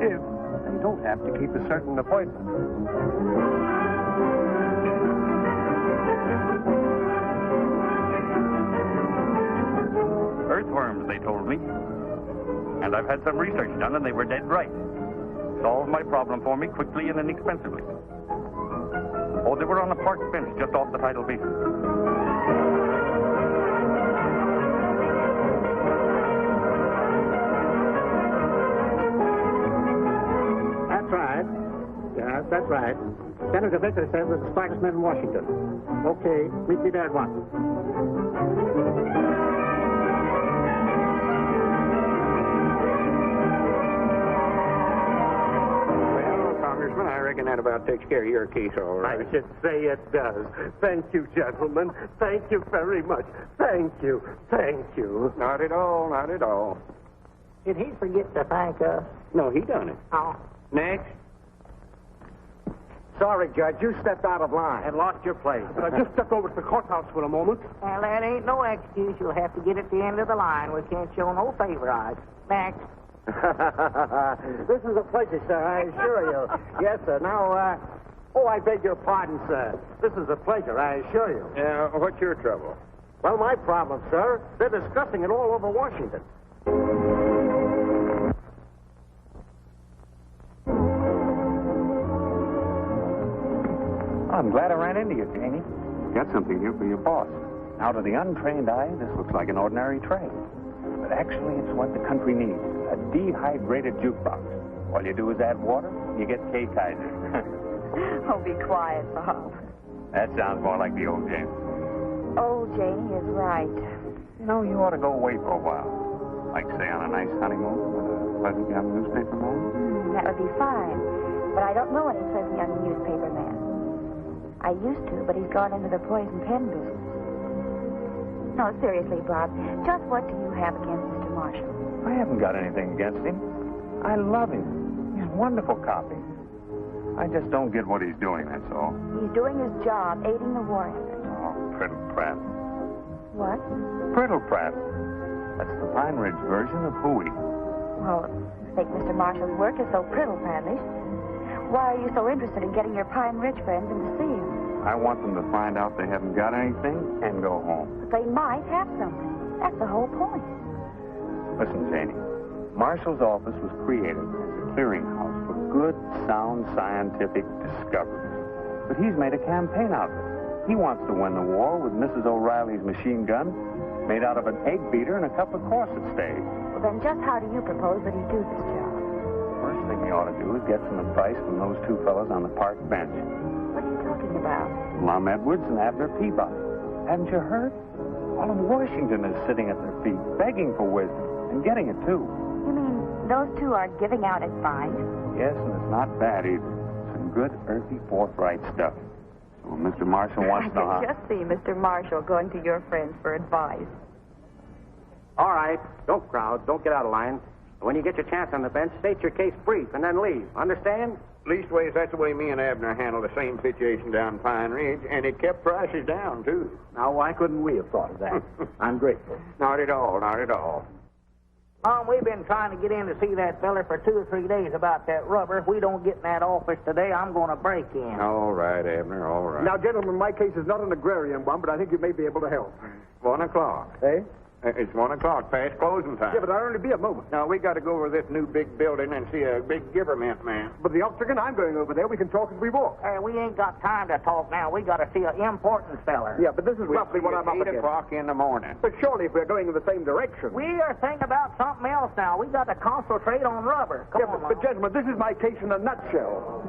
If they don't have to keep a certain appointment. Earthworms, they told me. And I've had some research done, and they were dead right. Solved my problem for me quickly and inexpensively. Oh, they were on a park bench just off the tidal basin. That's right. Yeah, that's right. Senator Vickers says we're the smartest men in Washington. Okay, meet me there at once. Congressman, I reckon that about takes care of your case all right. I should say it does. Thank you, gentlemen. Thank you very much. Thank you. Thank you. Not at all, not at all. Did he forget to thank us? No, he done it. Oh. Next. Sorry, Judge, you stepped out of line. And lost your place. But I just stepped over to the courthouse for a moment. Well, that ain't no excuse. You'll have to get at the end of the line. We can't show no favorites. Next. This is a pleasure, sir, I assure you. Yes, sir. Now, I beg your pardon, sir. This is a pleasure, I assure you. What's your trouble? Well, my problem, sir, they're discussing it all over Washington. I'm glad I ran into you, Janie. Got something here for your boss. Now, to the untrained eye, this looks like an ordinary tray. But actually, it's what the country needs. A dehydrated jukebox. All you do is add water, you get K-Kaiser. Oh, be quiet, Bob. That sounds more like the old James. Oh, Janie is right. You know, you ought to go away for a while. Like, say, on a nice honeymoon with a pleasant young newspaper man. That would be fine. But I don't know any pleasant young newspaper man. I used to, but he's gone into the poison pen business. No, seriously, Bob, just what do you have against Mr. Marshall? I haven't got anything against him. I love him. He's wonderful copy. I just don't get what he's doing, that's all. He's doing his job, aiding the war effort. Oh, Priddle Pratt. What? Priddle Pratt. That's the Pine Ridge version of hooey. Well, I think Mr. Marshall's work is so priddle-prattish. Why are you so interested in getting your Pine Ridge friends in to see him? I want them to find out they haven't got anything and go home. But they might have something. That's the whole point. Listen, Janie. Marshall's office was created as a clearinghouse for good, sound, scientific discoveries. But he's made a campaign out of it. He wants to win the war with Mrs. O'Reilly's machine gun made out of an egg beater and a couple of corset stays. Well, then just how do you propose that he do this job? First thing he ought to do is get some advice from those two fellows on the park bench. What are you talking about? Lum Edwards and Abner Peabody. Haven't you heard? All of Washington is sitting at their feet, begging for wisdom, and getting it, too. You mean those two are giving out advice? Yes, and it's not bad, either. Some good, earthy, forthright stuff. So when Mr. Marshall wants to know how... I can just see Mr. Marshall going to your friends for advice. All right. Don't crowd. Don't get out of line. When you get your chance on the bench, state your case brief and then leave. Understand? Leastways, that's the way me and Abner handled the same situation down Pine Ridge, and it kept prices down, too. Now, why couldn't we have thought of that? I'm grateful. Not at all, not at all. We've been trying to get in to see that feller for 2 or 3 days about that rubber. If we don't get in that office today, I'm going to break in. All right, Abner, all right. Now, gentlemen, my case is not an agrarian one, but I think you may be able to help. 1 o'clock. Eh? It's 1 o'clock, past closing time. Yeah, but I'll only be a moment. Now, we got to go over this new big building and see a big government man. But the Octagon, I'm going over there. We can talk as we walk. We ain't got time to talk now. We got to see an important feller. Yeah, but this is roughly what I'm up against. 8 o'clock in the morning. But surely if we're going in the same direction. We are thinking about something else now. We got to concentrate on rubber. Come on, but gentlemen, this is my case in a nutshell.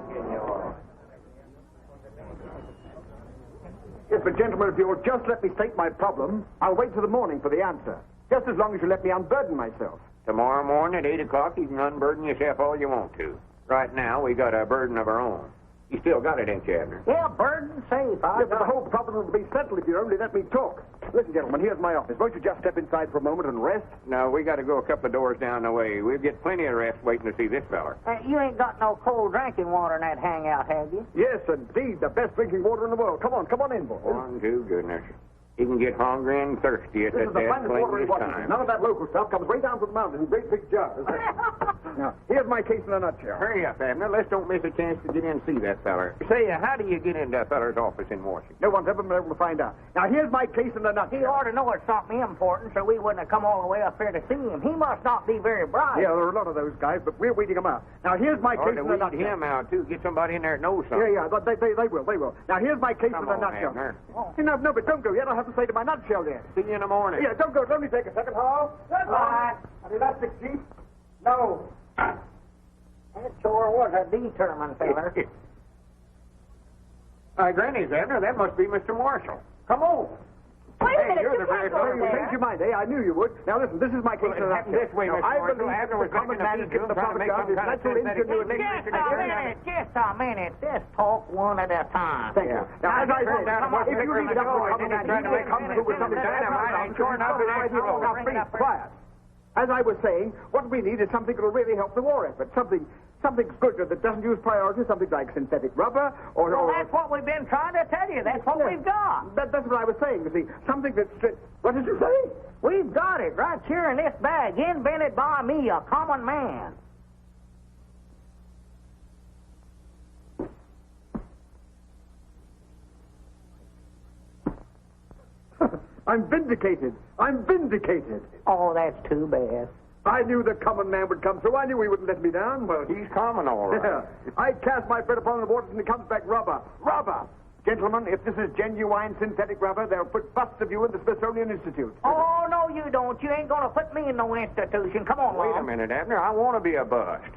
Yes, but gentlemen, if you'll just let me state my problem, I'll wait till the morning for the answer. Just as long as you let me unburden myself. Tomorrow morning at 8 o'clock, you can unburden yourself all you want to. Right now, we got a burden of our own. You still got it, ain't you, Abner? Yeah, burden safe. Yes, but the whole problem will be settled if you only let me talk. Listen, gentlemen, here's my office. Won't you just step inside for a moment and rest? No, we got to go a couple of doors down the way. We'll get plenty of rest waiting to see this feller. You ain't got no cold drinking water in that hangout, have you? Yes, indeed. The best drinking water in the world. Come on in, boys. One, two, goodness. You can get hungry and thirsty at that finest water in Washington. time. None of that local stuff comes way down from the mountains in great big jars. Now, here's my case in a nutshell. Hurry up, Abner. Let's don't miss a chance to get in and see that feller. Say, how do you get into a feller's office in Washington? No one's ever been able to find out. Now, here's my case in a nutshell. He ought to know it's something important, so we wouldn't have come all the way up here to see him. He must not be very bright. Yeah, there are a lot of those guys, but we're weeding them out. Now, here's my case in a nutshell. him out, too. Get somebody in there that knows something. Yeah, they will. Now, here's my case in a nutshell. No, but don't go yet. I'll have to say to my nutshell yet. See you in the morning. Yeah, don't go. Let me take a second, Hall. Goodbye. An elastic sheep? No. That sure was a determined feller. Granny's Abner. That must be Mr. Marshall. Come on. Wait a minute. you're You the very can't go fellow who there. changed your mind, eh? I knew you would. Now listen, this is my case. Well, it happened this way, Now, Mr. I Marshall. believe Abner that was the common making a man bad gets the deal, trying to profit make out of some his kind of natural synthetic ingenuity. Just a minute. Just talk one at a time. Thank you. Now, as I said, if you leave it up to the common man, he trying to will make come through with something dynamite, and sure enough, it ain't true. Now, please, quiet. As I was saying, what we need is something that will really help the war effort. Something good that doesn't use priority, something like synthetic rubber or... Well, that's what we've been trying to tell you. That's what we've got. That's what I was saying, you see. Something that's... What did you say? We've got it right here in this bag, invented by me, a common man. I'm vindicated. I'm vindicated. Oh, that's too bad. I knew the common man would come through. I knew he wouldn't let me down. Well, he's common, all right. Yeah. I cast my bet upon the waters and it comes back rubber. Rubber! Gentlemen, if this is genuine synthetic rubber, they'll put busts of you in the Smithsonian Institute. Oh, no, you don't. You ain't going to put me in no institution. Come on, Wait a minute, Abner. I want to be a bust.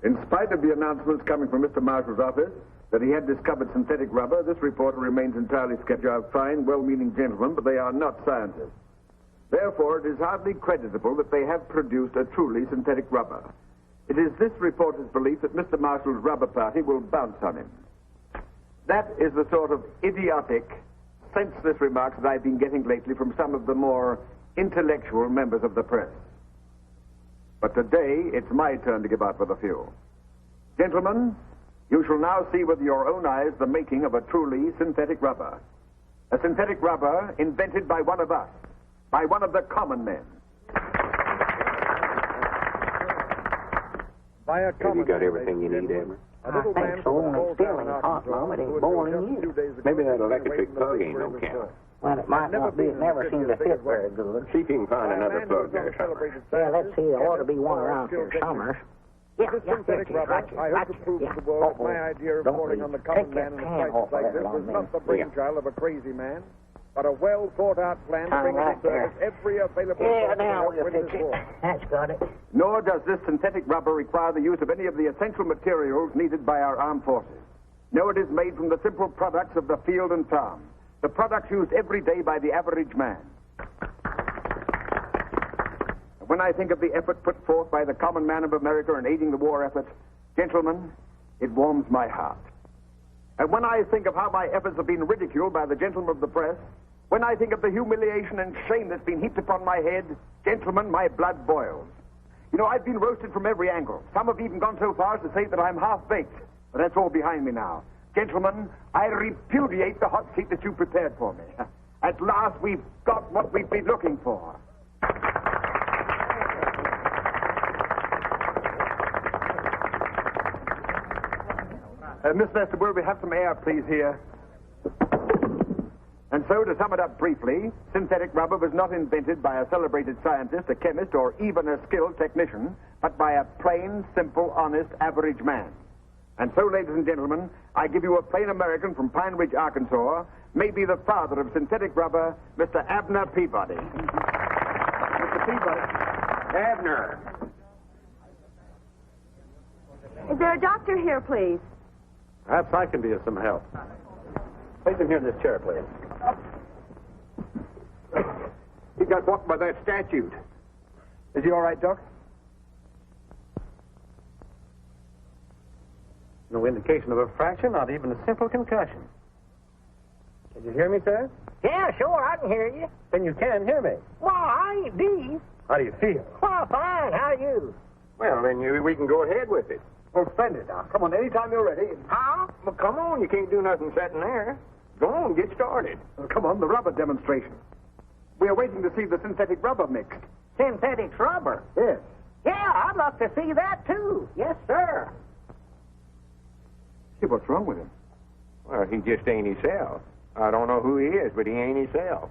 In spite of the announcements coming from Mr. Marshall's office that he had discovered synthetic rubber, this reporter remains entirely skeptical. Of fine, well-meaning gentlemen, but they are not scientists. Therefore, it is hardly creditable that they have produced a truly synthetic rubber. It is this reporter's belief that Mr. Marshall's rubber party will bounce on him. That is the sort of idiotic, senseless remarks that I've been getting lately from some of the more intellectual members of the press. But today, it's my turn to give out with a few. Gentlemen, you shall now see with your own eyes the making of a truly synthetic rubber. A synthetic rubber invented by one of us, by one of the common men. Have you got everything you need, Abner? I think so, and it's still ain't hot, Mom. It ain't boiling yet. Maybe that electric plug ain't no count. Well, it might not be. It never seemed to fit very good. See if you can find another plug there somewhere. Yeah, let's see. There ought to be one around here somewhere. Yeah, Synthetic rubber, I hope to prove to the world that my idea of reporting on the common man in a crisis like this was not the brainchild of a crazy man, but a well-thought-out plan to bring into service every available Yeah, now source we'll of win fix this it. war. That's got it. Nor does this synthetic rubber require the use of any of the essential materials needed by our armed forces. No, it is made from the simple products of the field and farm, the products used every day by the average man. When I think of the effort put forth by the common man of America in aiding the war effort, gentlemen, it warms my heart. And when I think of how my efforts have been ridiculed by the gentlemen of the press, when I think of the humiliation and shame that's been heaped upon my head, gentlemen, my blood boils. You know, I've been roasted from every angle. Some have even gone so far as to say that I'm half-baked. But that's all behind me now. Gentlemen, I repudiate the hot seat that you prepared for me. At last, we've got what we've been looking for. Miss Lester, will we have some air, please, here? And so, to sum it up briefly, synthetic rubber was not invented by a celebrated scientist, a chemist, or even a skilled technician, but by a plain, simple, honest, average man. And so, ladies and gentlemen, I give you a plain American from Pine Ridge, Arkansas, maybe the father of synthetic rubber, Mr. Abner Peabody. Mr. Peabody. Abner. Is there a doctor here, please? Perhaps I can be of some help. Place him here in this chair, please. He got walked by that statute. Is he all right, Doc? No indication of a fracture, not even a simple concussion. Can you hear me, sir? Yeah, sure, I can hear you. Then you can hear me. Well, I ain't deep. How do you feel? Well, fine. How are you? Well, then we can go ahead with it. Well, splendid. Now, come on, anytime you're ready. Huh? Well, come on. You can't do nothing sitting there. Go on, get started. Well, come on, the rubber demonstration. We are waiting to see the synthetic rubber mixed. Synthetic rubber? Yes. Yeah, I'd love to see that, too. Yes, sir. See, what's wrong with him? Well, he just ain't himself. I don't know who he is, but he ain't himself.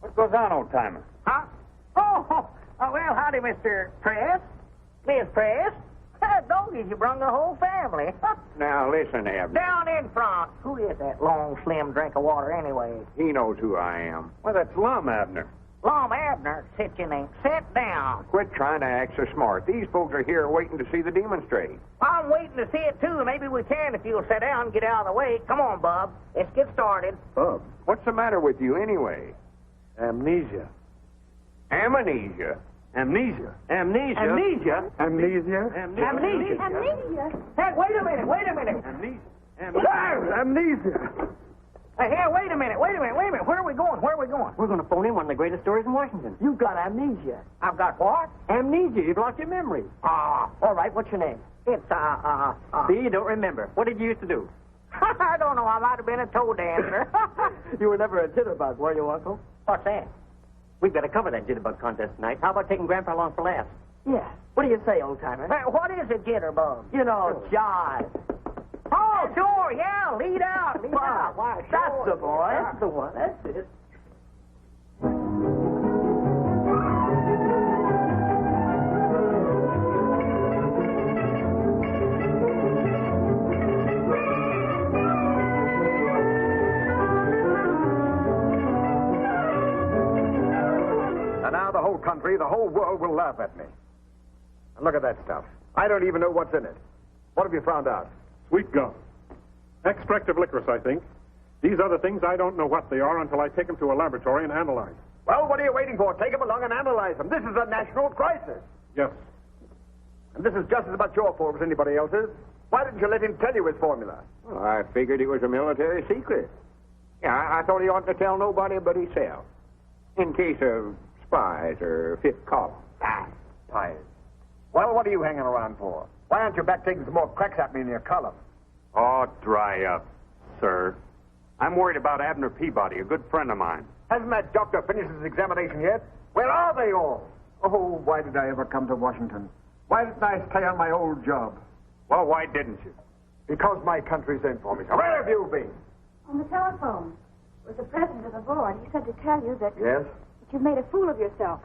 What goes on, old timer? Huh? Oh, well, howdy, Mr. Press. Miss Press. doggies. You brung the whole family. Now, listen, Abner. Down in front. Who is that long, slim drink of water anyway? He knows who I am. Well, that's Lum, Abner. Lum Abner, sit your name. Sit down. Quit trying to act so smart. These folks are here waiting to see the demonstrate. I'm waiting to see it, too. Maybe we can if you'll sit down and get out of the way. Come on, Bub. Let's get started. Bub, what's the matter with you anyway? Amnesia. Amnesia? Amnesia. Amnesia? Amnesia? Amnesia? Amnesia. Hey, wait a minute. Amnesia. Amnesia. Hey, here, wait a minute. Where are we going? We're going to phone in one of the greatest stories in Washington. You've got amnesia. I've got what? Amnesia. You've lost your memory. All right, what's your name? It's, See, you don't remember. What did you used to do? I don't know. I might have been a toe dancer. You were never a jitterbug, were you, Uncle? What's that? We've got to cover that jitterbug contest tonight. How about taking Grandpa along for laughs? Yeah. What do you say, old-timer? Hey, what is a jitterbug? You know, jive. Oh, sure, yeah. Lead out. Why, sure. That's the boy. Yeah. That's the one. That's it. And now the whole country, the whole world will laugh at me. And look at that stuff. I don't even know what's in it. What have you found out? Sweet gum. Extract of licorice, I think. These other things, I don't know what they are until I take them to a laboratory and analyze. Well, what are you waiting for? Take them along and analyze them. This is a national crisis. Yes. And this is just as much your fault as anybody else's. Why didn't you let him tell you his formula? Well, I figured it was a military secret. Yeah, I thought he oughtn't to tell nobody but himself. In case of spies or fifth column. Spies. Well, what are you hanging around for? Why aren't you back taking some more cracks at me in your column? Oh, dry up, sir. I'm worried about Abner Peabody, a good friend of mine. Hasn't that doctor finished his examination yet? Where are they all? Oh, why did I ever come to Washington? Why didn't I stay on my old job? Well, why didn't you? Because my country sent for me. So where have you been? On the telephone with the president of the board. He said to tell you that, Yes? that you've made a fool of yourself.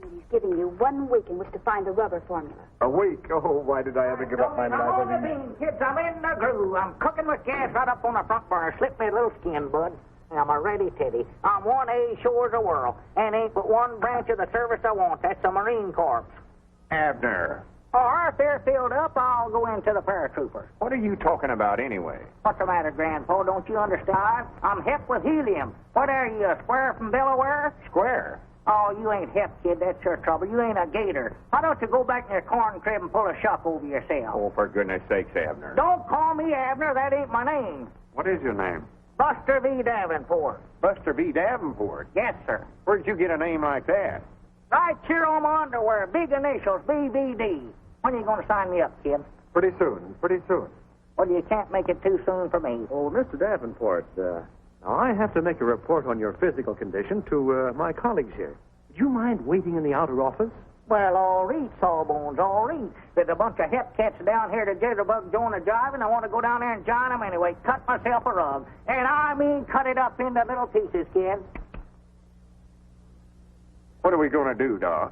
He's giving you 1 week in which to find the rubber formula. A week? Oh, why did I ever give up my I'm on the life? bean, kids. I'm in the groove. I'm cooking with gas right up on the front burner. Slip me a little skin, bud. I'm a ready teddy. I'm 1A sure as the world. And ain't but one branch of the service I want. That's the Marine Corps. Abner, All right, if they're filled up, I'll go into the paratroopers. what are you talking about anyway? What's the matter, Grandpa? Don't you understand? I'm hep with helium. What are you, a square from Delaware? Square. Oh, you ain't hep, kid. That's your trouble. You ain't a gator. Why don't you go back in your corn crib and pull a shuck over yourself? Oh, for goodness sakes, Abner. Don't call me Abner. That ain't my name. What is your name? Buster V. Davenport. Buster B. Davenport. Yes, sir. Where'd you get a name like that? Right here on my underwear. Big initials, BVD. When are you going to sign me up, kid? Pretty soon. Well, you can't make it too soon for me. Oh, Mr. Davenport, now I have to make a report on your physical condition to my colleagues here. Would you mind waiting in the outer office? Well, all right, Sawbones, all right. There's a bunch of hep cats down here to jitterbug join a jive, and I want to go down there and join them anyway. Cut myself a rug. And I mean cut it up into little pieces, kid. What are we going to do, Doc?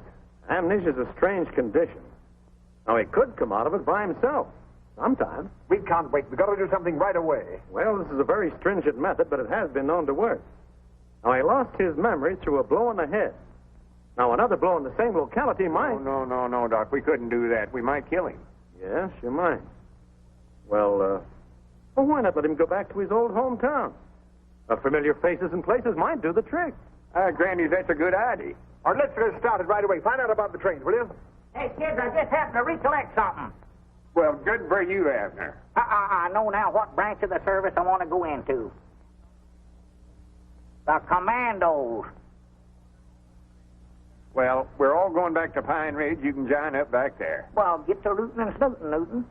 Amnesia's a strange condition. Now, he could come out of it by himself sometime. We can't wait. We've got to do something right away. Well, this is a very stringent method, but it has been known to work. Now, he lost his memory through a blow on the head. Now, another blow in the same locality might... No, Doc. We couldn't do that. We might kill him. Yes, you might. Well, why not let him go back to his old hometown? Familiar faces and places might do the trick. Granny, that's a good idea. All right, let's get started right away. Find out about the trains, will you? Hey, kids, I just happened to recollect something. Well, good for you, Abner. I know now what branch of the service I want to go into. The Commandos. Well, we're all going back to Pine Ridge. You can join up back there. Well, get to rootin' and snootin', Newton.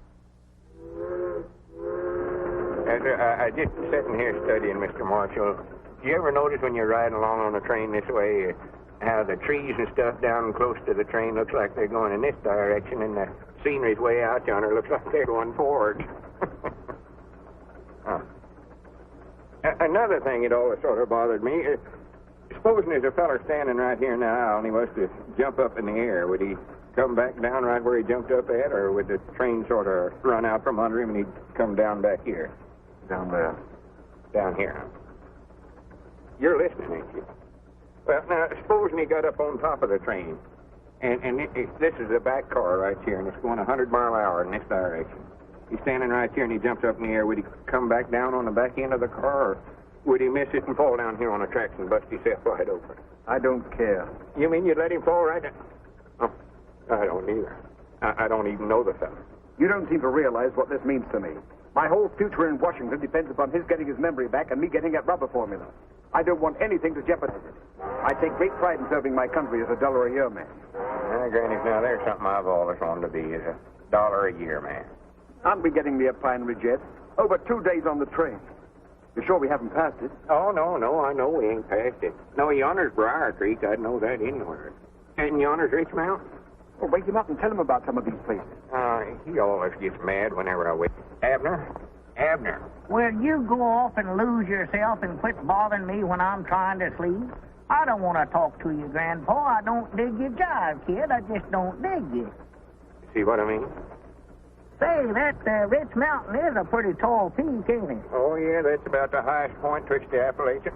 I just sitting here studying, Mr. Marshall. Do you ever notice when you're riding along on a train this way how the trees and stuff down close to the train looks like they're going in this direction, and the scenery's way out yonder looks like they're going forward? Another thing that always sort of bothered me, supposing there's a feller standing right here in the aisle and he was to jump up in the air, would he come back down right where he jumped up at, or would the train sort of run out from under him and he'd come down back here? Down there. Down here. You're listening, ain't you? Well, now, supposing he got up on top of the train, and this is the back car right here, and it's going 100 miles an hour in this direction. He's standing right here, and he jumps up in the air. Would he come back down on the back end of the car, or would he miss it and fall down here on the tracks and bust himself wide open? I don't care. You mean you'd let him fall right down? Oh, I don't either. I don't even know the fellow. You don't seem to realize what this means to me. My whole future in Washington depends upon his getting his memory back and me getting that rubber formula. I don't want anything to jeopardize it. I take great pride in serving my country as $1 a year man. Granny, now there's something I've always wanted to be, is $1 a year man. Aren't we getting near Pine Ridge yet? Over 2 days on the train. You're sure we haven't passed it? Oh, no, I know we ain't passed it. No, yonder's Briar Creek. I'd know that anywhere. And yonder's Rich Mountain. Well, wake him up and tell him about some of these places. He always gets mad whenever I wake. Abner? Will you go off and lose yourself and quit bothering me when I'm trying to sleep? I don't want to talk to you, Grandpa. I don't dig your jive, kid. I just don't dig you. See what I mean? Say, that Rich Mountain is a pretty tall peak, ain't it? Oh, yeah, that's about the highest point twixt the Appalachian.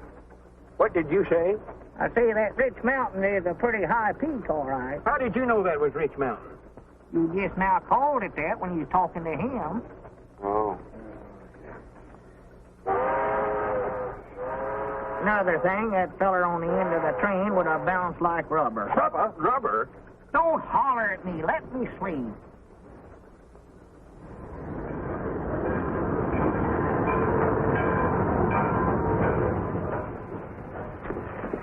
What did you say? I say that Rich Mountain is a pretty high peak, all right. How did you know that was Rich Mountain? You just now called it that when you was talking to him. Oh. Another thing, that feller on the end of the train would have bounced like rubber. Rubber? Don't holler at me. Let me sleep.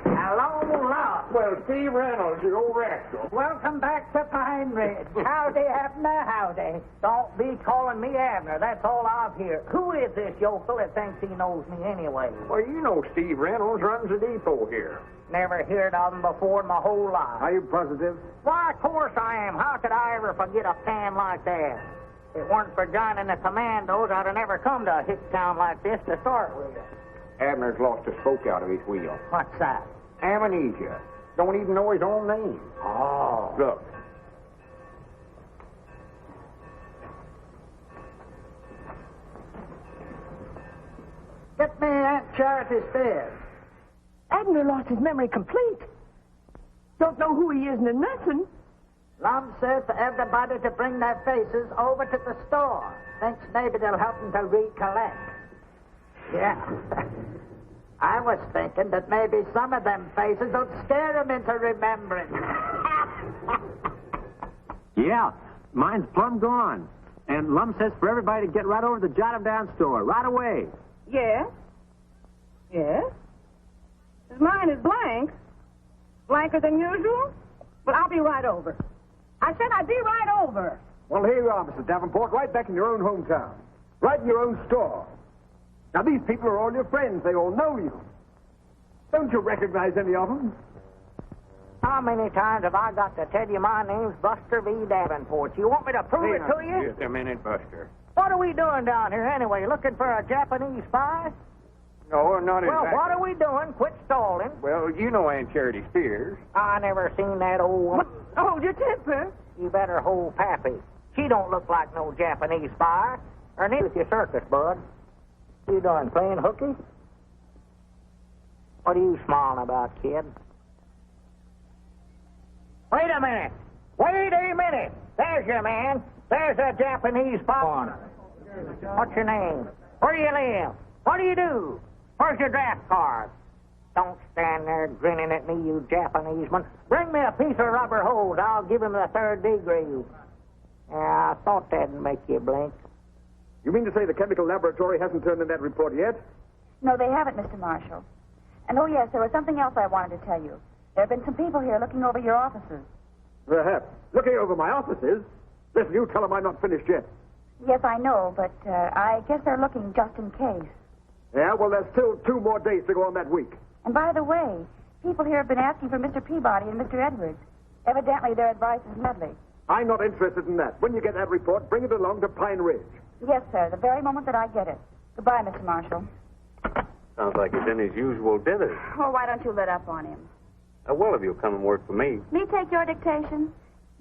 Hello, Lauck. Well, Steve Reynolds, you old rascal. Welcome back to Pine Ridge. Howdy, Abner, howdy. Don't be calling me Abner. That's all I've heard. Who is this yokel that thinks he knows me anyway? Well, you know Steve Reynolds runs the depot here. Never heard of him before in my whole life. Are you positive? Why, of course I am. How could I ever forget a pan like that? If it weren't for joining the commandos, I'd have never come to a hick town like this to start with. Abner's lost a spoke out of his wheel. What's that? Amnesia. Don't even know his own name. Oh. Look. Get me Aunt Charity's stairs. Abner lost his memory complete. Don't know who he is nor nothing. Lum says to everybody to bring their faces over to the store. Thinks maybe they'll help them to recollect. Yeah. I was thinking that maybe some of them faces will scare them into remembering. Yeah, mine's plumb gone. And Lum says for everybody to get right over to the Jot 'em Down store right away. Yeah? Yes? Mine is blank. Blanker than usual? But I'll be right over. I said I'd be right over. Well, here you are, Mr. Davenport, right back in your own hometown. Right in your own store. Now, these people are all your friends. They all know you. Don't you recognize any of them? How many times have I got to tell you my name's Buster V. Davenport? You want me to prove it to you? Just a minute, Buster. What are we doing down here anyway? Looking for a Japanese spy? No, not exactly. Well, what are we doing? Quit stalling. Well, you know Aunt Charity Spears. I never seen that old woman. Hold your temper. You better hold Pappy. She don't look like no Japanese spy. Or neither your circus, bud. You doing, playing hooky? What are you smiling about, kid? Wait a minute. Wait a minute. There's your man. There's a Japanese spy. What's your name? Where do you live? What do you do? Where's your draft card? Don't stand there grinning at me, you Japanese man. Bring me a piece of rubber hose. I'll give him the 3rd degree. Yeah, I thought that'd make you blink. You mean to say the chemical laboratory hasn't turned in that report yet? No, they haven't, Mr. Marshall. And, oh, yes, there was something else I wanted to tell you. There have been some people here looking over your offices. Perhaps. Looking over my offices? Listen, you tell them I'm not finished yet. Yes, I know, but I guess they're looking just in case. Yeah, well, there's still 2 more days to go on that week. And by the way, people here have been asking for Mr. Peabody and Mr. Edwards. Evidently, their advice is lovely. I'm not interested in that. When you get that report, bring it along to Pine Ridge. Yes, sir, the very moment that I get it. Goodbye, Mr. Marshall. Sounds like he's in his usual dither. Oh, why don't you let up on him? Well, if you'll come and work for me. Me take your dictation?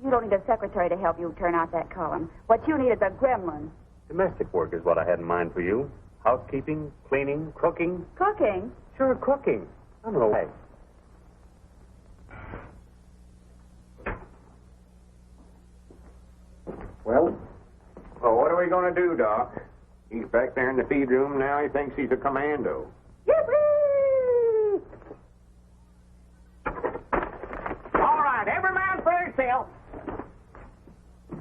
You don't need a secretary to help you turn out that column. What you need is a gremlin. Domestic work is what I had in mind for you. Housekeeping, cleaning, cooking. Cooking? Sure, cooking. I don't know why. Well, what are we going to do, Doc? He's back there in the feed room now. He thinks he's a commando. Yippee! All right, every man for himself.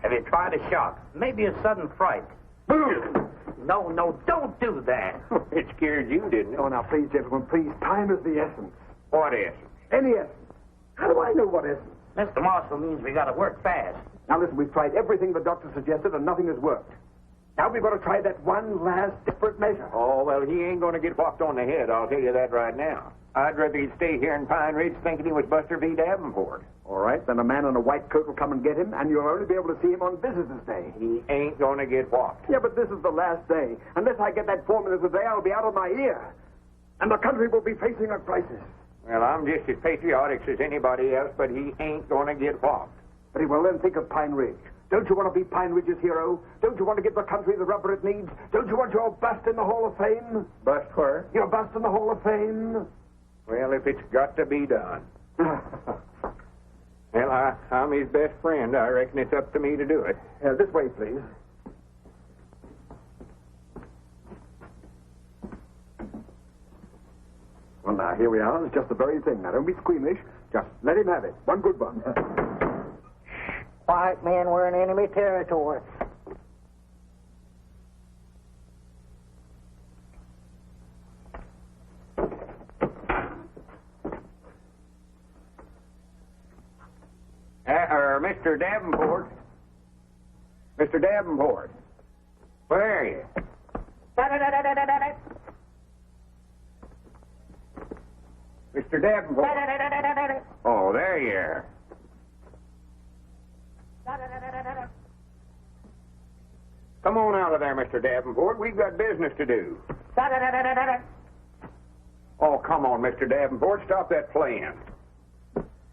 Have you tried a shock? Maybe a sudden fright. Boom! No, don't do that. It scared you, didn't it? Oh, now, please, gentlemen, please. Time is the essence. What essence? Any essence. How do I know what essence? Mr. Marshall means we got to work fast. Now, listen, we've tried everything the doctor suggested, and nothing has worked. Now we've got to try that one last desperate measure. Oh, well, he ain't going to get whopped on the head, I'll tell you that right now. I'd rather he'd stay here in Pine Ridge thinking he was Buster V. Davenport. All right, then a man in a white coat will come and get him, and you'll only be able to see him on Visitor's Day. He ain't going to get whopped. Yeah, but this is the last day. Unless I get that 4 minutes a day, I'll be out of my ear. And the country will be facing a crisis. Well, I'm just as patriotic as anybody else, but he ain't going to get whopped. Very well, then think of Pine Ridge. Don't you want to be Pine Ridge's hero? Don't you want to give the country the rubber it needs? Don't you want your bust in the Hall of Fame? Bust where? Your bust in the Hall of Fame. Well, if it's got to be done. Well, I'm his best friend. I reckon it's up to me to do it. This way, please. Well, now, here we are. It's just the very thing. Now, don't be squeamish. Just let him have it. One good one. White men were in enemy territory. Mr. Davenport. Mr. Davenport. Where are you? Mr. Davenport. Oh, there you are. Come on out of there, Mr. Davenport. We've got business to do. Oh, come on, Mr. Davenport. Stop that playing.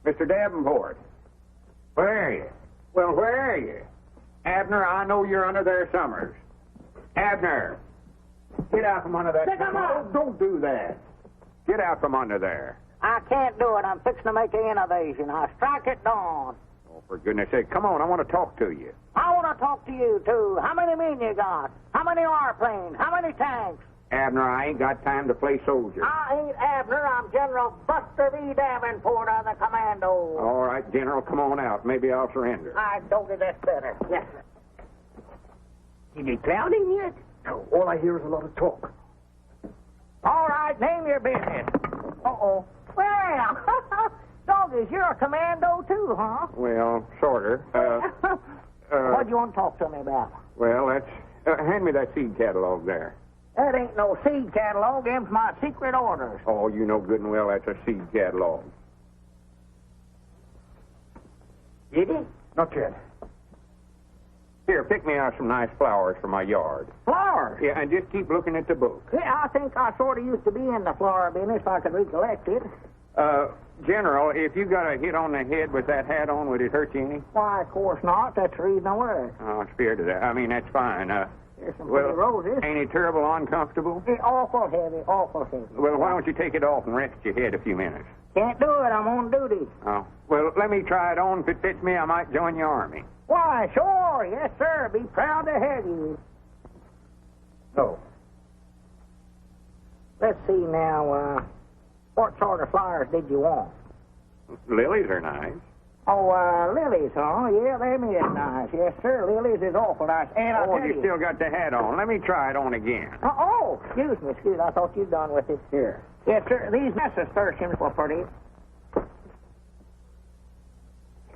Mr. Davenport. Where are you? Well, where are you? Abner, I know you're under there, Summers. Abner. Get out from under that. Don't do that. Get out from under there. I can't do it. I'm fixing to make an innovation. I strike at dawn. Oh, for goodness sake. Come on, I want to talk to you. I want to talk to you, too. How many men you got? How many airplanes? How many tanks? Abner, I ain't got time to play soldier. I ain't Abner. I'm General Buster V. Davenport of the Commando. All right, General, come on out. Maybe I'll surrender. I told you that's better. Yes, sir. Did you clown him yet? No, all I hear is a lot of talk. All right, name your business. Uh-oh. Well, Doggies, you're a commando, too, huh? Well, sorter. What do you want to talk to me about? Well, that's... hand me that seed catalog there. That ain't no seed catalog. Them's my secret orders. Oh, you know good and well that's a seed catalog. Did he? Not yet. Here, pick me out some nice flowers for my yard. Flowers? Yeah, and just keep looking at the book. Yeah, I think I sort of used to be in the flower business if I could recollect it. General, if you got a hit on the head with that hat on, would it hurt you any? Why, of course not. That's the reason I wear it. Oh, I'm scared of that. I mean, that's fine. There's some pretty roses. Ain't it terrible uncomfortable? It's awful heavy, awful heavy. Well, why don't you take it off and rest your head a few minutes? Can't do it. I'm on duty. Oh, well, let me try it on. If it fits me, I might join your army. Why, sure. Yes, sir. Be proud to have you. No. Let's see now, what sort of flowers did you want? Lilies are nice. Oh, lilies, huh? Yeah, them is nice. Yes, sir. Lilies is awful nice. And I tell you still got the hat on. Let me try it on again. Oh, excuse me. I thought you'd done with it. Here. Yes, sir. These nasturtiums were pretty.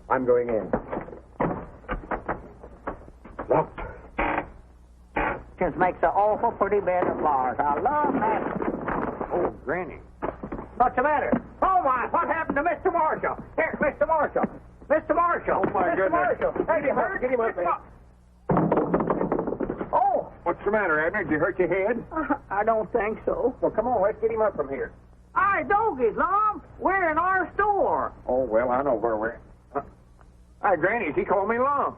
I'm going in. Locked. Just makes an awful pretty bed of flowers. I love that. Oh, Granny. What's the matter? Oh, my, what happened to Mr. Marshall? Here, Mr. Marshall. Mr. Marshall. Oh, my goodness. Marshall. Have you hurt? Get him up there. Oh. What's the matter, Abner? Did you hurt your head? I don't think so. Well, come on, let's get him up from here. Aye, Doggies, Lum. We're in our store. Oh, well, I know where we're... Hi, Granny, she called me Lum.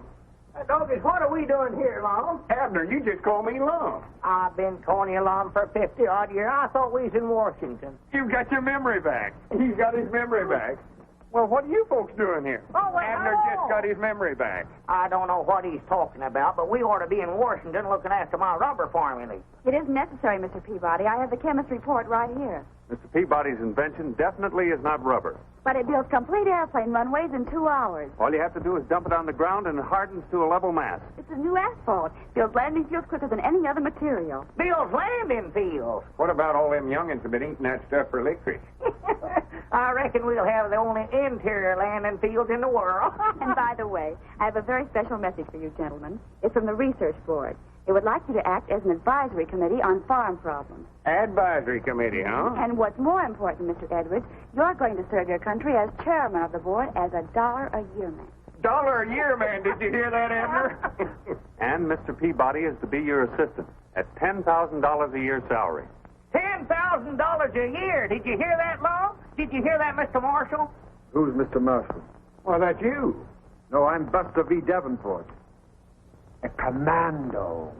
Doggies, what are we doing here, Lum? Abner, you just called me Lum. I've been calling you Lum for 50-odd years. I thought we was in Washington. You've got your memory back. He's got his memory back. Well, what are you folks doing here? Oh, well, Abner just got his memory back. I don't know what he's talking about, but we ought to be in Washington looking after my rubber formulae. It isn't necessary, Mr. Peabody. I have the chemist's report right here. Mr. Peabody's invention definitely is not rubber. But it builds complete airplane runways in 2 hours. All you have to do is dump it on the ground and it hardens to a level mass. It's a new asphalt. Builds landing fields quicker than any other material. Builds landing fields. What about all them youngins have been eating that stuff for electric? I reckon we'll have the only interior landing fields in the world. And by the way, I have a very special message for you gentlemen. It's from the Research Board. They would like you to act as an advisory committee on farm problems. Advisory committee, huh? And what's more important, Mr. Edwards, you're going to serve your country as chairman of the board as a $1-a-year man. $1 a year, man. Did you hear that, Abner? And Mr. Peabody is to be your assistant at $10,000 a year salary. $10,000 a year. Did you hear that, Lum? Did you hear that, Mr. Marshall? Who's Mr. Marshall? Well, that's you. No, I'm Buster V. Davenport. A commando.